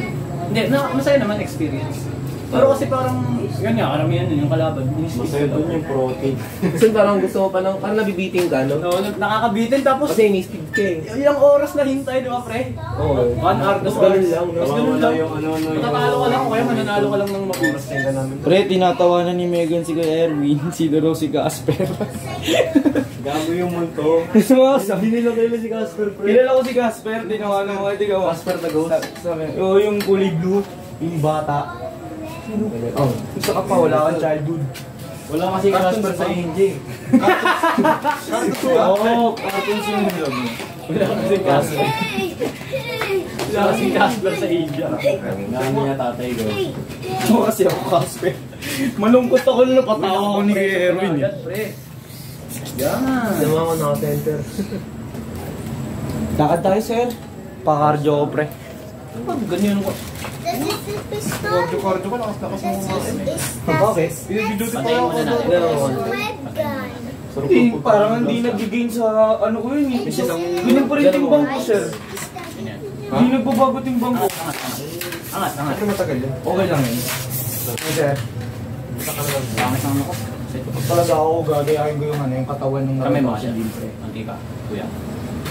hindi, masaya naman experience. Pero kasi parang, yun nga, karamihan yun, yung kalaban. Masaya doon yung protein. So parang gusto mo pa nang, parang nabibiting ka, no? No, nakakabitin, tapos, Kasi ini-speed ka eh. ilang oras na hintay, di ba, pre? Oo. 1 hour, Tapos ganun lang, no? Tapos ganun lang. yung ano, Matatalo ka lang, kaya mananalo ka lang ng makuras. Pre, tinatawanan ni Megan si Kuya Erwin, sino raw si Casper. Gago yung multo. Sumasabi. Hindi nila kayo si Casper, pre. Kilala ko si Casper, tinawanan mo, ikaw. Casper the Ghost. Oo, yung kulay blue, yung bata. Oh. Isa ka pa, wala kang childhood. Wala kasi Casper sa Indy. Oo, cartoons yung vlog. Wala kasi Casper. Wala kasi Casper sa India. Ngayon niya tatay ko. Oo, kasi ako Casper. Malungkot ako na napatawa ko ni Kuya Erwin eh. Yan, pre. Yan. Sama ako naka-center. Lakad tayo, sir. Pa-cardio ko, pre. Pag ganyan ko. Cardio ko, lakas-lakas mo nga. Bakit? Patayin mo na natin. Hindi, parang hindi nag-gain sa ano ko yun eh. Ganyan pa rin timbang ko, sir. Ganyan. Hindi nagbabago timbang ko. Angat, angat. Ito matagal yan. Okay lang yun. Sir. Pangit ang ako. Pag talaga ako gagayahin ko yung katawan ng Kami mga siya din, pre. Anti ka, kuya.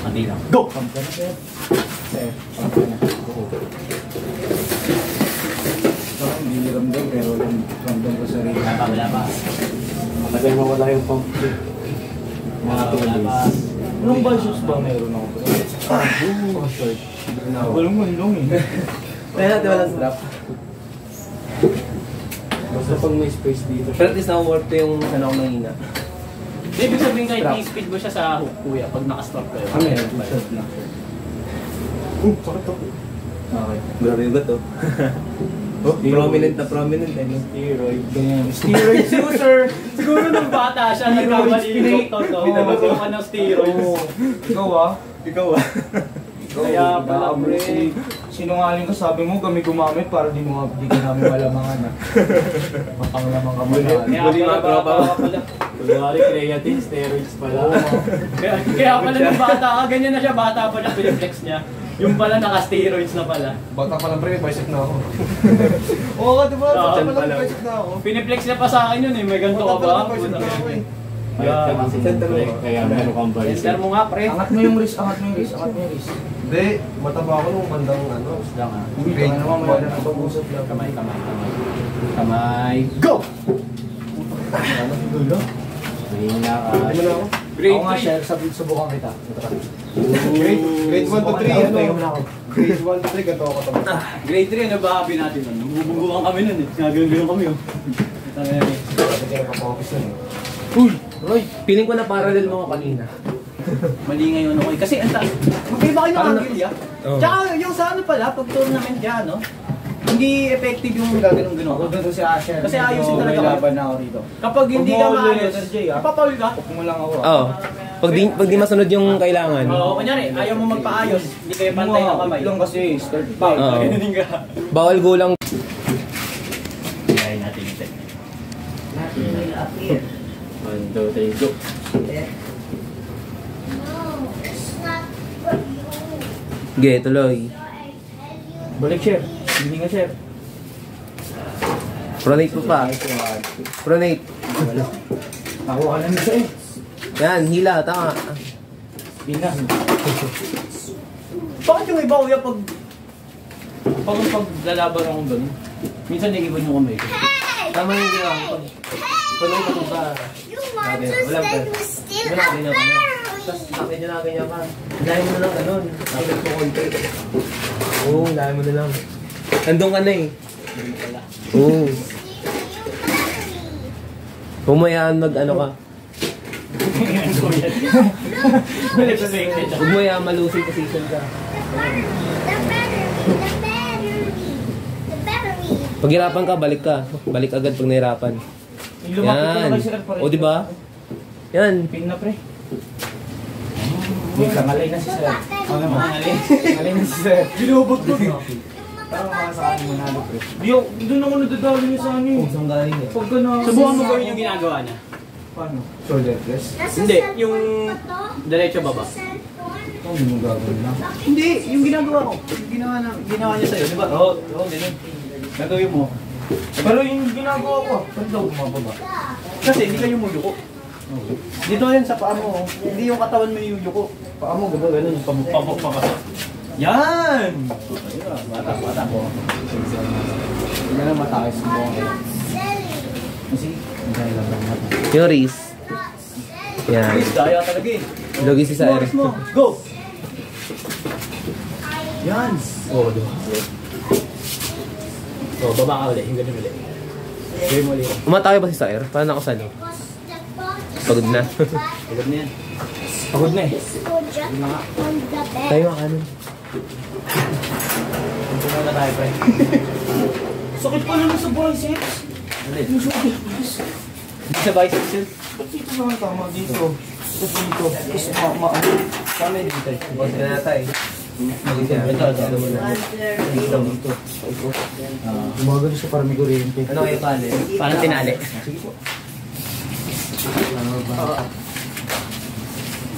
Anti lang. Go! Pump ka na, sir. Sir, pump ka na. Parang hindi ramdam, pero ramdam ko sarili. Wala pa. Matagal mawala yung pump. Mga Wala pa. Anong biceps ba meron ako? Oh, short. Walang mandong eh. Kaya natin walang strap. Basta pag may space dito. Pero at least na-worth yung ano ko mahina. Ibig sabihin kahit i-speed mo siya sa hook, kuya, pag naka-stop kayo. Meron, short na. Sakit ako. Okay. Grabe ba to? Oh, prominent na prominent eh. no? Steroid. Ganyan. Steroids user! Siguro nung bata siya, nagkamali yung toto. Pinabagawa ka ng steroids. Oo. Ikaw ah. Ikaw ah. Kaya pala, pre. Sinungaling ka, sabi mo kami gumamit para di ka namin malamangan ah. Mapanglamang ka muna. Huli mga tropa ko. Kunwari creatine, steroids pala. Kaya pala nung bata ka, ganyan na siya, bata pa siya, piniflex niya. Yung pala naka-steroids na pala. Bata pa lang pre, may bicep na ako. Oo ka, diba? Oo, Bata pa pa lang. lang bicep na ako. Piniflex niya pa sa akin yun eh, may ganito ka ba? Bicep na ako eh. Yeah. Center mo. Kaya meron kang bicep. Center mo nga, pre. Angat mo yung wrist, angat mo yung wrist, angat mo yung wrist. Hindi, mataba ako nung bandang ano. Isda nga. Uy, kaya naman may wala na pag-usap lang. Kamay, kamay, kamay. Kamay. Go! Mahina ka. Ano na ako? Ako nga, share, subukan kita. Grade 1 to 3, ano? Teka muna ako. Grade 1 to 3, ganito ako katabi. Grade 3, ano ba happy natin nun? Bubunggukan kami nun eh. Nagagano'n kami oh. Sabi kaya kapag-office nun. Uy! Roy, feeling ko na parallel mo ako kanina. Mali ngayon ako eh. Kasi ang taas. Magkaiba kayo ng angle ya. Oo. Tsaka yung sa ano pala, pag tournament yan, no? Hindi effective yung gaganong-ganon. Ako doon si Asher. Kasi ayusin Medyo talaga may ako. laban na ako rito. Kapag hindi ka Huwag mo maayos, ulit, Sir Jay, ah. ipapaul ka. Pop mo lang ako. Oo. Pag di masunod yung kailangan. Oo, kunyari, ayaw mo magpaayos. Hindi kayo pantay ng kamay. Lang kasi, start foul. Oo. Ganun ka. Bawal gulang. Kaya natin yung technique. 1, 2, 3, go. Sige, tuloy. Balik, Chef. Hindi nga, Chef. Pronate mo pa. Pronate. Ako ka lang isa eh. Yan, hila, tama. Hindi na. Bakit yung iba, kuya, pag lalaban akong ganun? Minsan nag-iban yung kamay ko. Tama yung ginawa ko. Pronate ako ba? You want to Wala stay pa. with still Wala, a ganyan, ganyan. Tapos akin na ganyan ka. Dahil mo na lang ganun. Tapos mo konti. Oo, dahil mo na lang. Nandun ka na eh. Oo. Humayaan mag ano ka. Balik sa safety siya. Humayaan malusing position ka. Pag hirapan ka, balik ka. Balik agad pag nahirapan. Yan. O, diba? Yan. Pin na pre. May kangalay na si sir. Ano naman? Kangalay na si sir. Ginubot ko. Parang mga sa akin manalo pre. Doon ako nadadali niya sa akin. Saan galing eh? Pagka na... Subukan mo gawin yung ginagawa niya. Paano? Shoulder press? Hindi, yung diretso baba. Ano yung gagawin na? Hindi, yung ginagawa ko. Yung ginawa niya sa'yo, di ba? Oo, ganun. Gagawin mo. Pero yung ginagawa ko, saan daw bumababa? Kasi hindi kayo muyuko. Dito yan sa paa mo. Hindi yung katawan mo yung yuko. Paa mo, ganun. Papasok. Yan! Bata ko. Hindi na matakis mo. Kasi, hindi lang mata. Yung Riz. Yan. Please, daya talaga eh. Logi si Saer. Mo. Go! Yan! Oo, diba? So, baba ka ulit. Yung ganun ulit. Gawin mo ulit. Umatake ba si Saer? Paano nakasalo? Pagod na. Pagod na yan. Pagod na eh. Tayo ang ano. Punta na tayo, pre. Sakit pa naman sa biceps. Ulit. Yung shoulder press. Hindi sa biceps yun. Ba't dito naman tama dito? Tapos dito. Tapos maano. Kami dito. Huwag na natay. Gumagano siya para may kuryente. Ano kayo kali? Parang tinali. Sige po.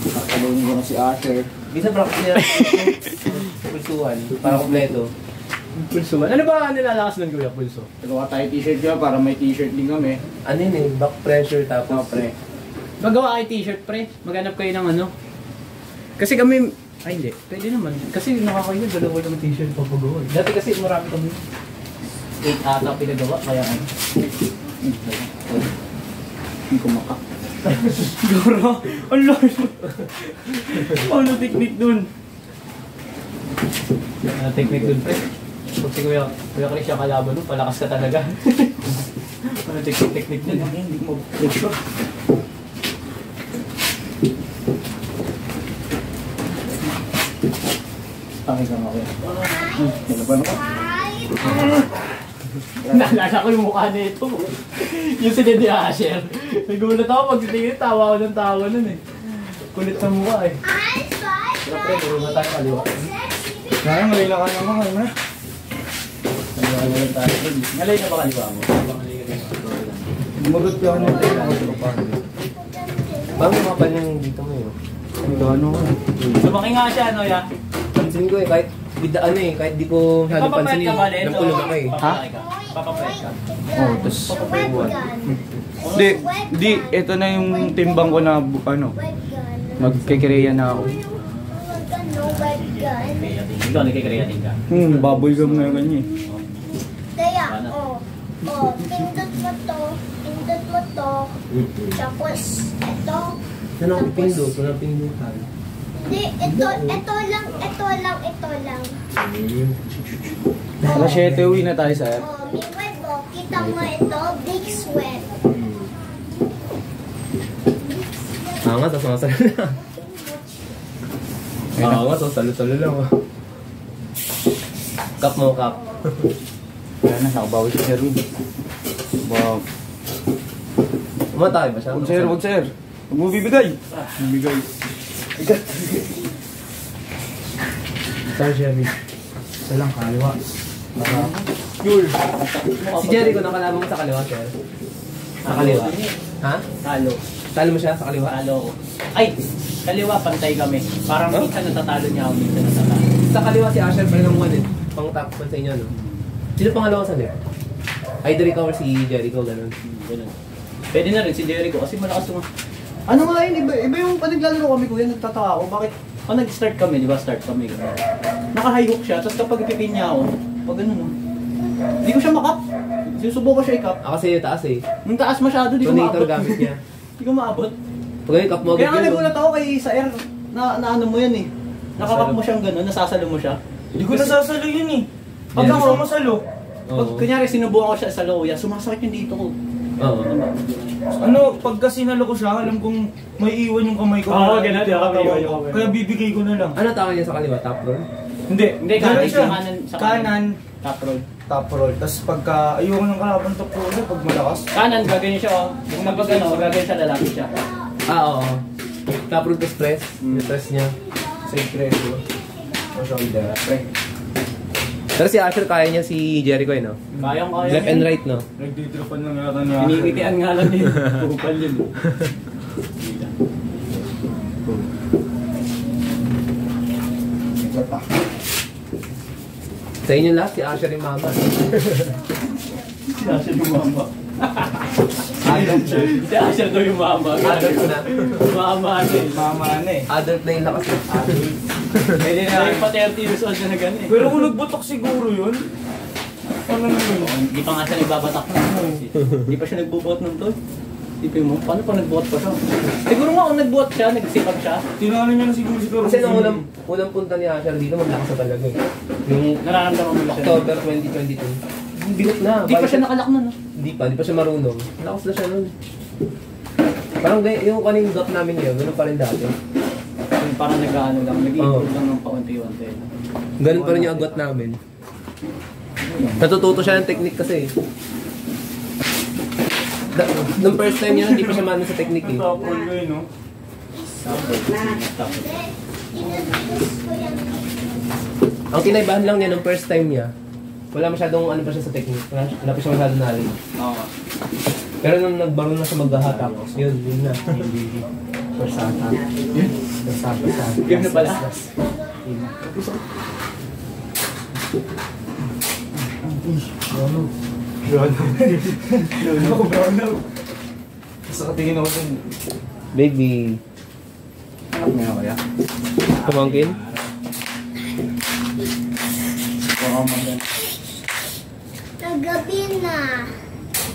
Tatalungin ko na si Asher. Bisa practice niya. Pulsuhan. Para kompleto. Pulso man. Ano ba nilalakas ng kuya pulso? Nagawa tayo t-shirt ko para may t-shirt din kami. Ano yun eh? Back pressure tapos. Pre. Magawa kayo t-shirt, pre. Maghanap kayo ng ano. Kasi kami... Ay, hindi. Pwede naman. Kasi nakakayo, dalawa lang t-shirt papagawa. Dati kasi marami kami. 8 ata pinagawa, kaya ano. Hindi kumaka. Goro! Ang lord! Ano technique dun? Ano technique dun, pre? Pag si Kuya Chris siya kalaban nun, palakas ka talaga. Ano technique dun? Hindi ko mag-pressure. Pakay ka nga kuya. Nalaban ako. Naalala ko yung mukha nito. Yung si Dede Asher. Nagulat ako pag titingin, tawa ko ng tawa nun eh. Kulit sa mukha eh. Pero pre, marunong tayo kaliwa. Kaya ngalay lang ka naman kayo na. Kaliwa lang tayo. Ngalay na ba kaliwa mo? Ngalay ka na. Gumagot ka ano tayo ako sa kapag. Parang mapal yung dito mo yun. Ito ano ka. Lumaki nga siya, no ya? Pansin ko eh, kahit bidaan eh, kahit di ko masyado pansin Papapayat ka ba, eh. Leto? Nakulog ako eh. Papapayat ka. Papapayat ka. Oo, tapos Hindi, ito na yung timbang ko na ano, magkikreya na ako. Ikaw, nagkikreating ka. Baboy gum na yung ganyan eh. Kaya, pindot mo to, tapos ito. Ano ang pindot? Walang pindutan. Hindi, ito lang. Alas 7 uwi na tayo sa May web mo, kita mo ito, big sweat. Angat, tapos masalo na. Angat, tapos salo-salo lang. Cup mo, cup. Kaya na, nakabawi si Sir Rudy. Wow. Umatake ba siya? Huwag sir, huwag sir. Huwag mo bibigay. Bibigay. Sir Jerry. Isa lang, kaliwa. Yul. Si Jericho, nakalaban mo sa kaliwa, sir? Sa kaliwa? Ha? Talo. Talo mo siya sa kaliwa? Talo ko. Ay! Kaliwa, pantay kami. Parang minsan natatalo niya ako, minsan natatalo. Sa kaliwa si Asher, pero nang one eh. Pang top 1 sa inyo, no? Sino pangalawa sa left? Either ikaw or si Jericho, ganun. Ganun. Pwede na rin si Jericho kasi malakas yung... Ano nga yun, iba yung pag naglalaro kami kuya, nagtataka ako, bakit? Pag nag-start kami, di ba? Start kami. Naka-high hook siya, tapos kapag ipipin niya ako, pag ganun, no? Hindi ko siya makap. Sinusubo ko siya i-cup. Kasi taas eh. Nung taas masyado, di ko Donator maabot. gamit niya. Di ko maabot. Pag yung cup mo Kaya agad nga yun, nagulat ako kay Saer na ano mo yan eh. Nakakap mo siyang gano'n, nasasalo mo siya. Hindi ko nasasalo yun eh. Pag Yes. ako masalo, Oo. pag kunyari sinubukan ko siya sa loya, sumasakit yung dito ko. Oo. Ano, pag kasi nalo ko siya, alam kong may iwan yung kamay ko. Oo, ganun, di ba? May iwan yung kamay. Kaya bibigay ko na lang. Ano tawag niya sa kaliwa? Top roll? Hindi kanan siya. sa Kanan, top roll. top roll. Tapos pagka ayoko ng kalaban top roll, pag malakas. Kanan, gagawin siya oh. Kung pag ano, gagawin siya lalaki siya. Oo. Top roll plus press. Yung press niya. Side pressure. O shoulder. Pero si Asher kaya niya si Jericho no? Kayang-kaya. Left and right no? Nagtitripan lang yata niya. Pinigitian nga lang din. Pupal yun. Sa inyo lahat, si Asher yung mama. Si Asher yung mama. Si Asher daw yung mama. Adult na. Mama eh. Mama na eh. Adult na yung lakas. Pwede na. Ay, pa 30 years old na gan eh. Pero kung nagbutok siguro yun. Ano na yun? Hindi pa nga siya nagbabatak na. Hindi pa siya nagbubuhat ng to. Tipin mo, paano pa nagbuhat pa siya? Siguro nga kung nagbuhat siya, nagsipag siya. Tinano niya na siguro. Kasi nung unang punta ni Asher dito, maglakas na talaga eh. Yung Nararamdaman mo na siya. October 2022. Bigot na. Hindi pa siya nakalak nun. Hindi pa siya marunong. Lakas na siya nun. Parang yung kaning gap namin yun, ganun pa rin dati. Parang nag-ano lang, nag-improve lang ng paunti-unti. Ganun pa rin yung agwat namin. Natututo siya ng technique kasi. Nung first time niya, hindi pa siya mano sa technique eh. Top roll ko yun, no? Ang kinaibahan lang niya nung first time niya, wala masyadong ano pa siya sa technique. Wala pa siya masyadong knowledge. Oo. Pero nung nagbaroon na siya maghahatak, yun na. Persata. Persata. Game na pala. Brown. Sa katingin ako dun. Baby. Anak niya kaya? Kumangkin? Kagabi na.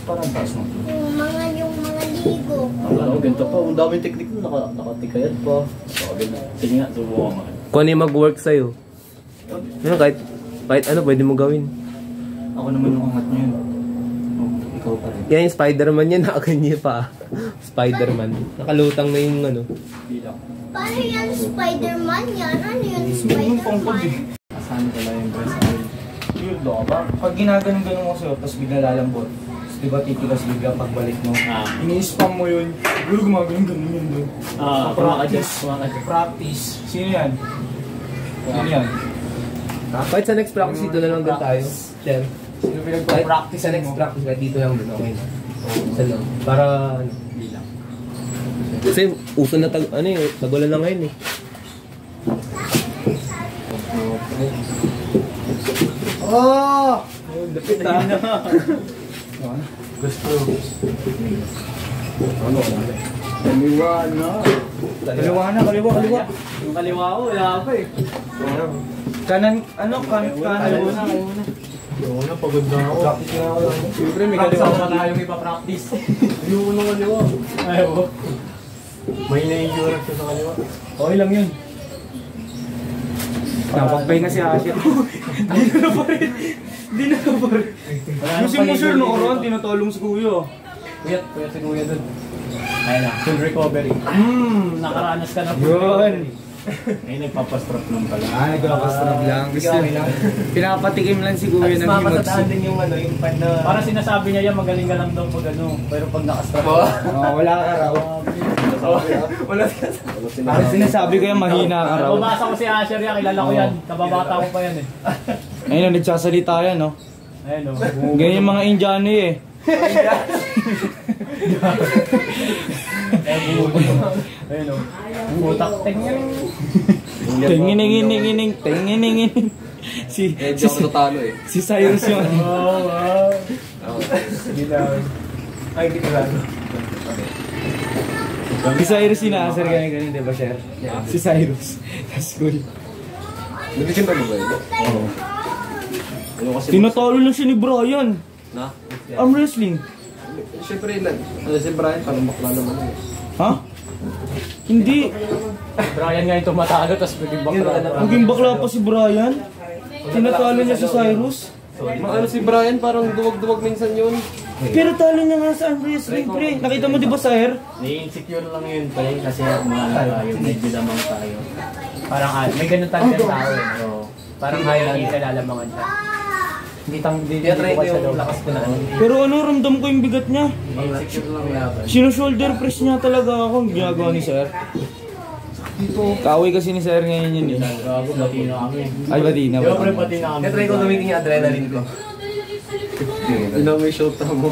Parang taas mo. Yung mga ligo. Ano, ganito pa. Ang daming technique mo. Nakatikayat pa. Sabi na. Sige nga, subukan mo. Kung ano yung mag-work sa'yo. Kahit ano, pwede mo gawin. Ako naman yung angat niya yun. Oh, ikaw pa rin. Yan yung Spider-Man yan, nakaganyan pa. Spider-Man. Nakalutang na yung ano. Bilang. Paano yan Spider-Man yan? Ano yun Spider-Man? Asahan ko lang yung dress oil. Weird ka ba? Pag ginaganon-ganon mo sa'yo, tapos bigla lalambot. Tapos diba titigas bigla pagbalik mo. Ini-spam mo yun. Pero gumaganon-ganon yun doon. Practice. Practice. Sino yan? Sino yan? Kahit sa next practice, dito na lang din tayo. Sir. Sino Kahit pinagpa-practice sa next mo? practice, kahit dito lang din. Okay na. Sa lang. Para ano. Kasi uso na tagulan na ngayon eh. Oh! Lapit ha. Gusto. Ano? Kaliwa na. Kaliwa na, kaliwa. Yung kaliwa ko, wala pa eh. Kanan, ano? Kanan. Ayaw na. Oo na, pagod na ako. Practice na ako. Siyempre, may kaliwa pa tayong ipapractice. Ayoko ng kaliwa. Ayaw ko. May na-endurance siya sa kaliwa. Okay lang yun. Napakbay na si Asher. Di na pa rin. Yung mo sure no, Ron, tinatulong si Kuya. Kuyat si Kuya dun. Ayun na, full recovery. Nakaranas ka na full Yun. recovery. Ay, nagpapastrap lang pala. Nagpapastrap lang. Gusto pinapatikim lang si Kuya At ng mapasadahan himagsi. din yung ano, yung pan na... Para sinasabi niya yan, magaling ka lang daw pag ano. Pero pag nakastrap. Wala ka raw. Wala Parang sinasabi ko yan, mahina ka raw. Bumasa ko si Asher yan, kilala ko yan. Kababata ko pa yan eh. Ayun, nagsasalita yan, no? Ayun o. Ganyan yung mga Indiano eh. Ayun o. Utak. Tingining. Si natalo eh. si Cyrus yung Oh, wow. Ay, di ko lang. Si Cyrus inaasar ganyan, di ba, Sher? Si Cyrus. Sa school. Nagkikin pa mo ba yun? Oo. Tinatalo lang siya ni Brian. Na? Arm wrestling. Siyempre, si Brian, parang bakla naman eh. Ha? Hindi. Brian nga yung tumatalo, tapos maging bakla. Naging bakla pa si Brian. Tinatalo niya si Cyrus. Ano si Brian, parang duwag-duwag minsan yun. Pero talo niya nga sa arm wrestling, pre. Nakita mo di ba, Sir? Nai-insecure lang yun, pre. Kasi mga tayo, medyo damang tayo. Parang may ganun talaga tao eh. So, Parang Highland, nalalamangan siya. Hindi Try ko bukas sa yung loob. lakas ko na ano. Pero ano, ramdam ko yung bigat niya. Secure lang laban. Sino-shoulder press niya talaga ako. Ginagawa ni Sir. Kaway kasi ni Sir ngayon yun eh. Gago, pati na kami. Ay, pati na. Siyempre, pati na kami. Try ko gamitin yung adrenaline ko. Ina may shot mo.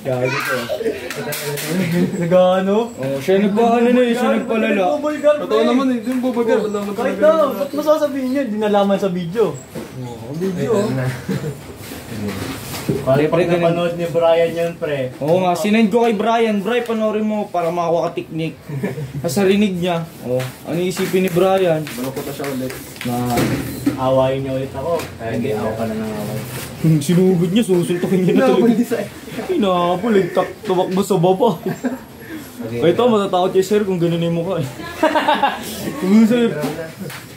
Gago ko. Nagano? Oh, siya nagpaano na eh. Siya nagpalala. Totoo naman eh, yung bubagar. Kahit na, ba't mo sasabihin yun? Di nalaman sa video. Video. Pare, pag napanood ni Brian yun, pre. Oo nga, sinend ko kay Brian. Brian, panoorin mo para makakuha ka teknik. Sa rinig niya. Oh, ano isipin ni Brian? Balokot na siya ulit. Na Awayin niyo ulit ako. Kaya hindi ako pa na away. sinugod niya, susuntokin niya na talaga. Hinapol, tumakbo sa baba. Kaya ito, matatakot kay Sir kung ganun yung mukha eh. Kung Sir,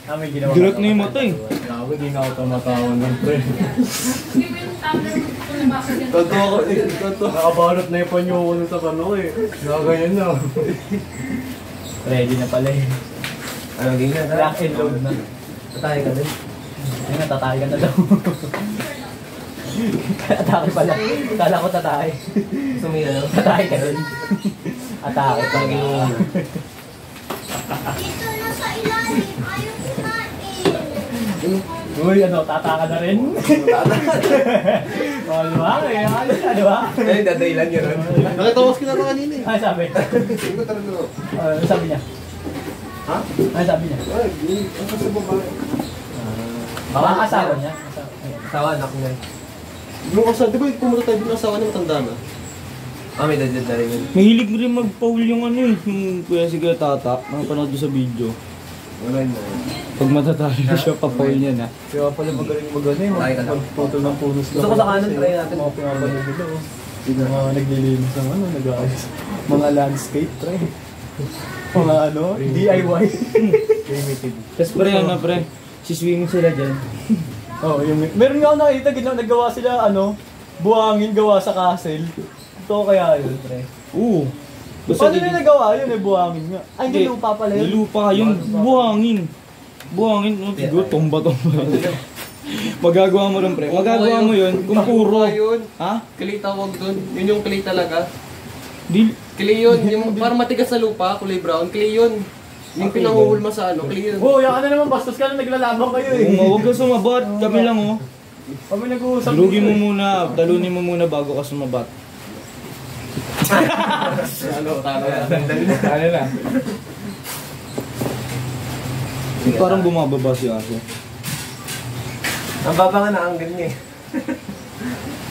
May ginawa dilat na yung mata eh. Gago, di na ako tumatawan ng pre. Totoo ako eh. Totoo. Nakabalot na yung panyo ko sa pano eh. Nakaganyan na. Ready na pala eh. Ano, ganyan. Lock and load na. Tatay ka din. Ay, natatay ka na daw. Atake pala. Kala ko tatay. Gusto mo yun, ano? Tatay ka dun. Atake pala. Dito na sa ilalim. Ayaw kumain. Uy, ano, tataka na rin? Oh, diba? Eh, ayos na, diba? Eh, dadaylan yun. Nakatawas ka na ito kanina eh. Ano sabi? Hindi ko talaga. Ano sabi niya? Ha? Ano sabi niya? Ay, ang sa babae. Baka asawa niya. Tawa, anak mo eh. Yung asawa, di ba pumunta tayo din asawa na matanda na? Ah, may dadad na rin yun. Mahilig rin mag-foul yung ano eh. Yung kuya si Kuya Tata. Nakapanood ko sa video. Wala na. Pag matatalo na siya, pa-foul niya na. Kaya pala magaling mag-ano eh. Tayo ka lang. Putol ng punos Gusto ko sa kanan, try natin. Mga pinapanood nila oh. Mga naglilinis ng ano, nag-aayos. Mga landscape, pre. Mga ano, DIY. Primitive. Tapos pre, ano pre, siswingin sila dyan. Oh, yung meron nga ako nakita, naggawa sila ano, buhangin gawa sa castle. Ito kaya yun, pre. Oo. Paano nila nagawa yun eh, buhangin nga? Ay, hindi lupa pala yun. Nilupa, yung buhangin. Buhangin, no, siguro tomba-tomba. Magagawa mo rin pre. Magagawa mo yun kung puro. Yun. Ha? Clay tawag dun. Yun yung clay talaga. Di, Clay yun. Yung parang matigas sa lupa, kulay brown. Clay yun. Yung pinanguhulma sa ano, clay yun. Oh, yan ka na naman, bastos ka na naglalabang kayo eh. huwag ka sumabat. Kami lang oh. Kami nag-uusap. Durugin mo muna, talunin mo muna bago ka sumabat. Ano, talo yan. Ano na? Parang bumababa si Aso. Ang baba nga na ang ganyan eh.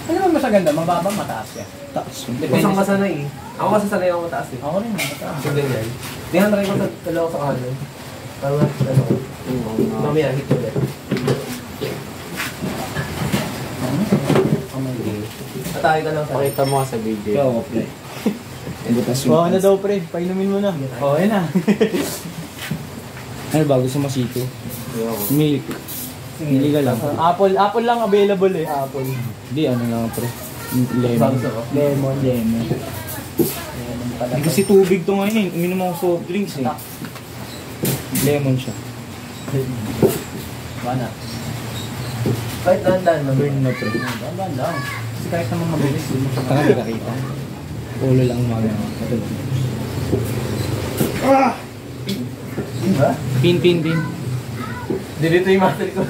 Ano naman mas ganda? Mababa, mataas yan. Taas. Kusang masanay eh. Ako masasanay ako mataas eh. Ako rin, mataas. So ganyan. Tingnan try ko sa dalawa sa kanan. Para ano ko. Mamaya, hit ulit. Atake ka lang sa Pakita mo sa video. Ikaw, pre. Oo na daw pre, painumin mo na. Oo, yan na. Ano ba? Gusto mo sito? Milk. Hindi ka lang. Apple lang available eh. Apple. Hindi, ano lang pre. Lemon. Lemon. Lemon. Hindi kasi tubig to ngayon eh. Uminom ako soft drinks eh. Lemon siya. Bana. Kahit dahan-dahan man. Burn na pre. Dahan lang. Kasi kahit naman mabilis. Taka di ka kita. Ulo lang mga ito. Diba? Pin. Dito yung master ko.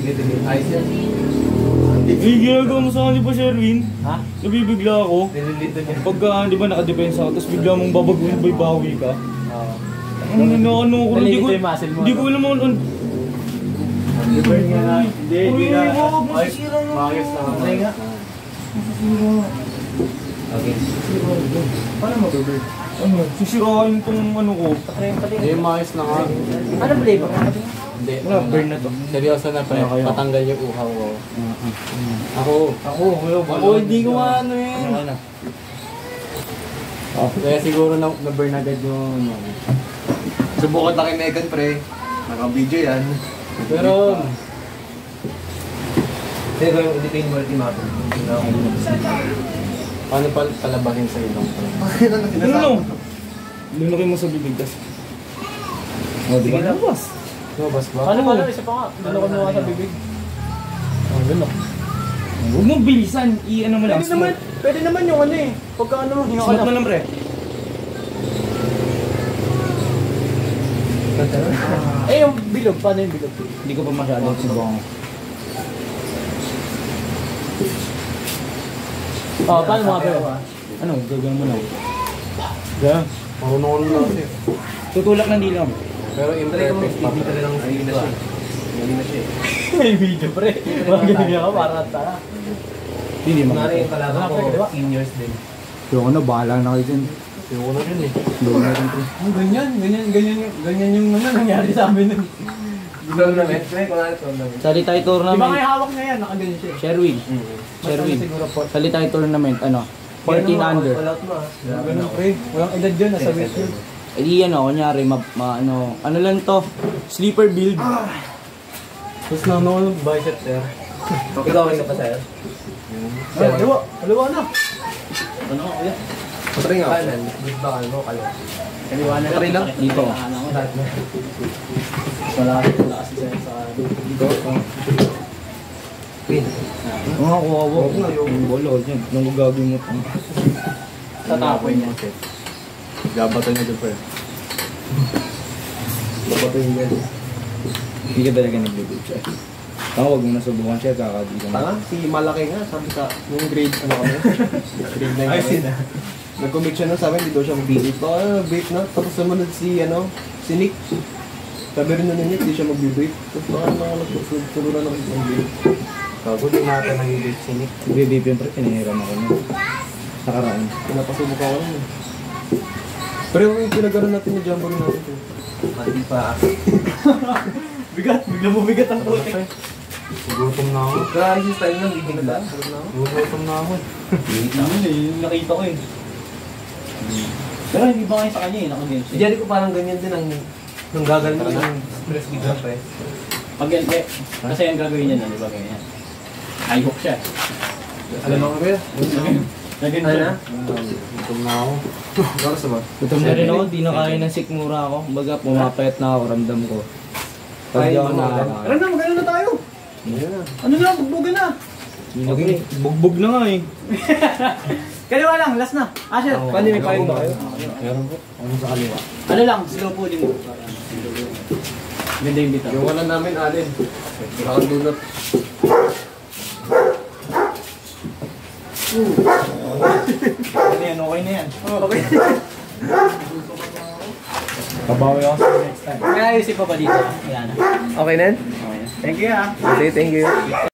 Dito. Ayos yan. Eh, ginagawa mo sa akin, di ba, Sherwin? Ha? Nabibigla ako. Nililito niya. Pagka, di ba, nakadepensa ako, tapos bigla mong babaguhin, bawi ka. Oo. Ano ko, Nalilito yung muscle mo, hindi no? ko alam ano. Burn nga na. Hindi na. Ay, Masisira nga. maayos na. Try nga. Okay. Paano mag-burn? Ano, sisirain tong ano ko. Hindi, maayos na nga. Ano flavor? Hindi. Wala, burn na to. Seryoso na pre, Kaya. patanggal yung uhaw ko. Ako, hindi ko ano yun. Ano na? Kaya siguro na-burn agad yung ano. Subukan na kay Megan, pre. Naka-video yan. Pero, Pero yung dito yung multi-map. paano palabahin sa ilong pre? Ano? Lunaki mo sa bibig, tas. O, di ba? Sige lang. Labas. Lumabas ba? Paano ba? Isa pa nga. Luloko mo sa bibig. Oh, lunok. Huwag mong bilisan. I-ano mo lang. Pwede naman yung ano eh. Pagka ano, hinga ka Smoke mo lang, pre. Eh, yung bilog. Paano yung bilog? Hindi ko pa masyadong subukan. Oh, paano mga pero? Ano, gagawin mo lang. Marunong lang kasi. Tutulak ng dilam. Pero imperfect pa. Hindi talagang Mali na siya. Mali na siya. May video pre. Magaling ka para tara. Hindi mo. Kunwari yung kalaban Wala, ko, pre, diba? in years din. Yung ano, bahala na kayo dyan. Yung una rin eh. Doon na rin, pre. Ganyan yung ano nangyari sa amin nun. Tournament? Pre, kunwari tournament. Salitay Di ba tournament. kayo hawak na yan? Nakaganyan siya. Sherwin. Sherwin. Siguro po. Salitay tournament, ano? 14 under. All out mo ah. Ganun pre. Walang edad yun. Nasa weight yun. Eh di ano, kunyari, ano lang to, sleeper build. Tapos naman ako bicep sir. Ikaw rin ka pa sa'yo? Haliwa. Haliwa na. Ano ka kuya? Patry nga. Kanan, good ba mo, kalaban. Haliwa na Patry lang. Dito. Wala kasi sa Dito. Pin. Oo, kuha ko. Yung bola, yan. Nung gagawin mo. tatapon niya. Gabatan niya dyan pa eh. Gabatan niya yan. Hindi ka talaga nag-build siya. Tama, huwag mo na subukan siya, kakadito Tanga, si Malaki nga, sabi sa yung grade, ano kami? Grade 9 kami. Nag-commit siya nun, sabi hindi daw siya mag-vape. Baka vape na, tapos sumunod si, si Nick. Sabi rin na Nick, hindi siya mag-vape. Tapos baka naman nagsururan ng vape. Bago din natin nag-vape si Nick. Baby, siyempre, pinahiram ako na. Nakaraan. Pinapasubok ako nun. Pero yung pinagkaroon natin ni Jumbo rin natin. Mati pa. Bigat. Bigla mo bigat ang puti. Gutom na ako. Kaya yung style lang, bibigla. Gutom na ako. Yun eh. Yung nakita ko eh. Pero hindi ba kayo sa kanya eh. Nakaganyan Si siya. Jericho parang ganyan din ang gagal mo yung press bigla press. Pag yan, kasi ang gagawin niya na, di ba ganyan? High hook siya. Alam mo ba? Nagin Ano siya. na? Gutom na ako. Para sa ba? Gutom na rin ako, di na kaya ng sikmura ako. Kumbaga, pumapayat na ako, ramdam ko. Pag di ako nakakain. Tara na, magano na tayo. Ano na, bugbugan na. Okay, bugbog na nga eh. Kaliwa lang, last na. Asher, Paano may kain ba kayo? Meron po. Ano sa kaliwa? ano lang, slow po din. Ganda yung bitaw. Yung wala namin, Alin. Bakang dulot. Ano yan, okay na yan. Okay. Babawi ako sa next time. Kaya isip pa ba dito? Wala na. Okay na? Okay na. Thank you ah. Okay, thank you.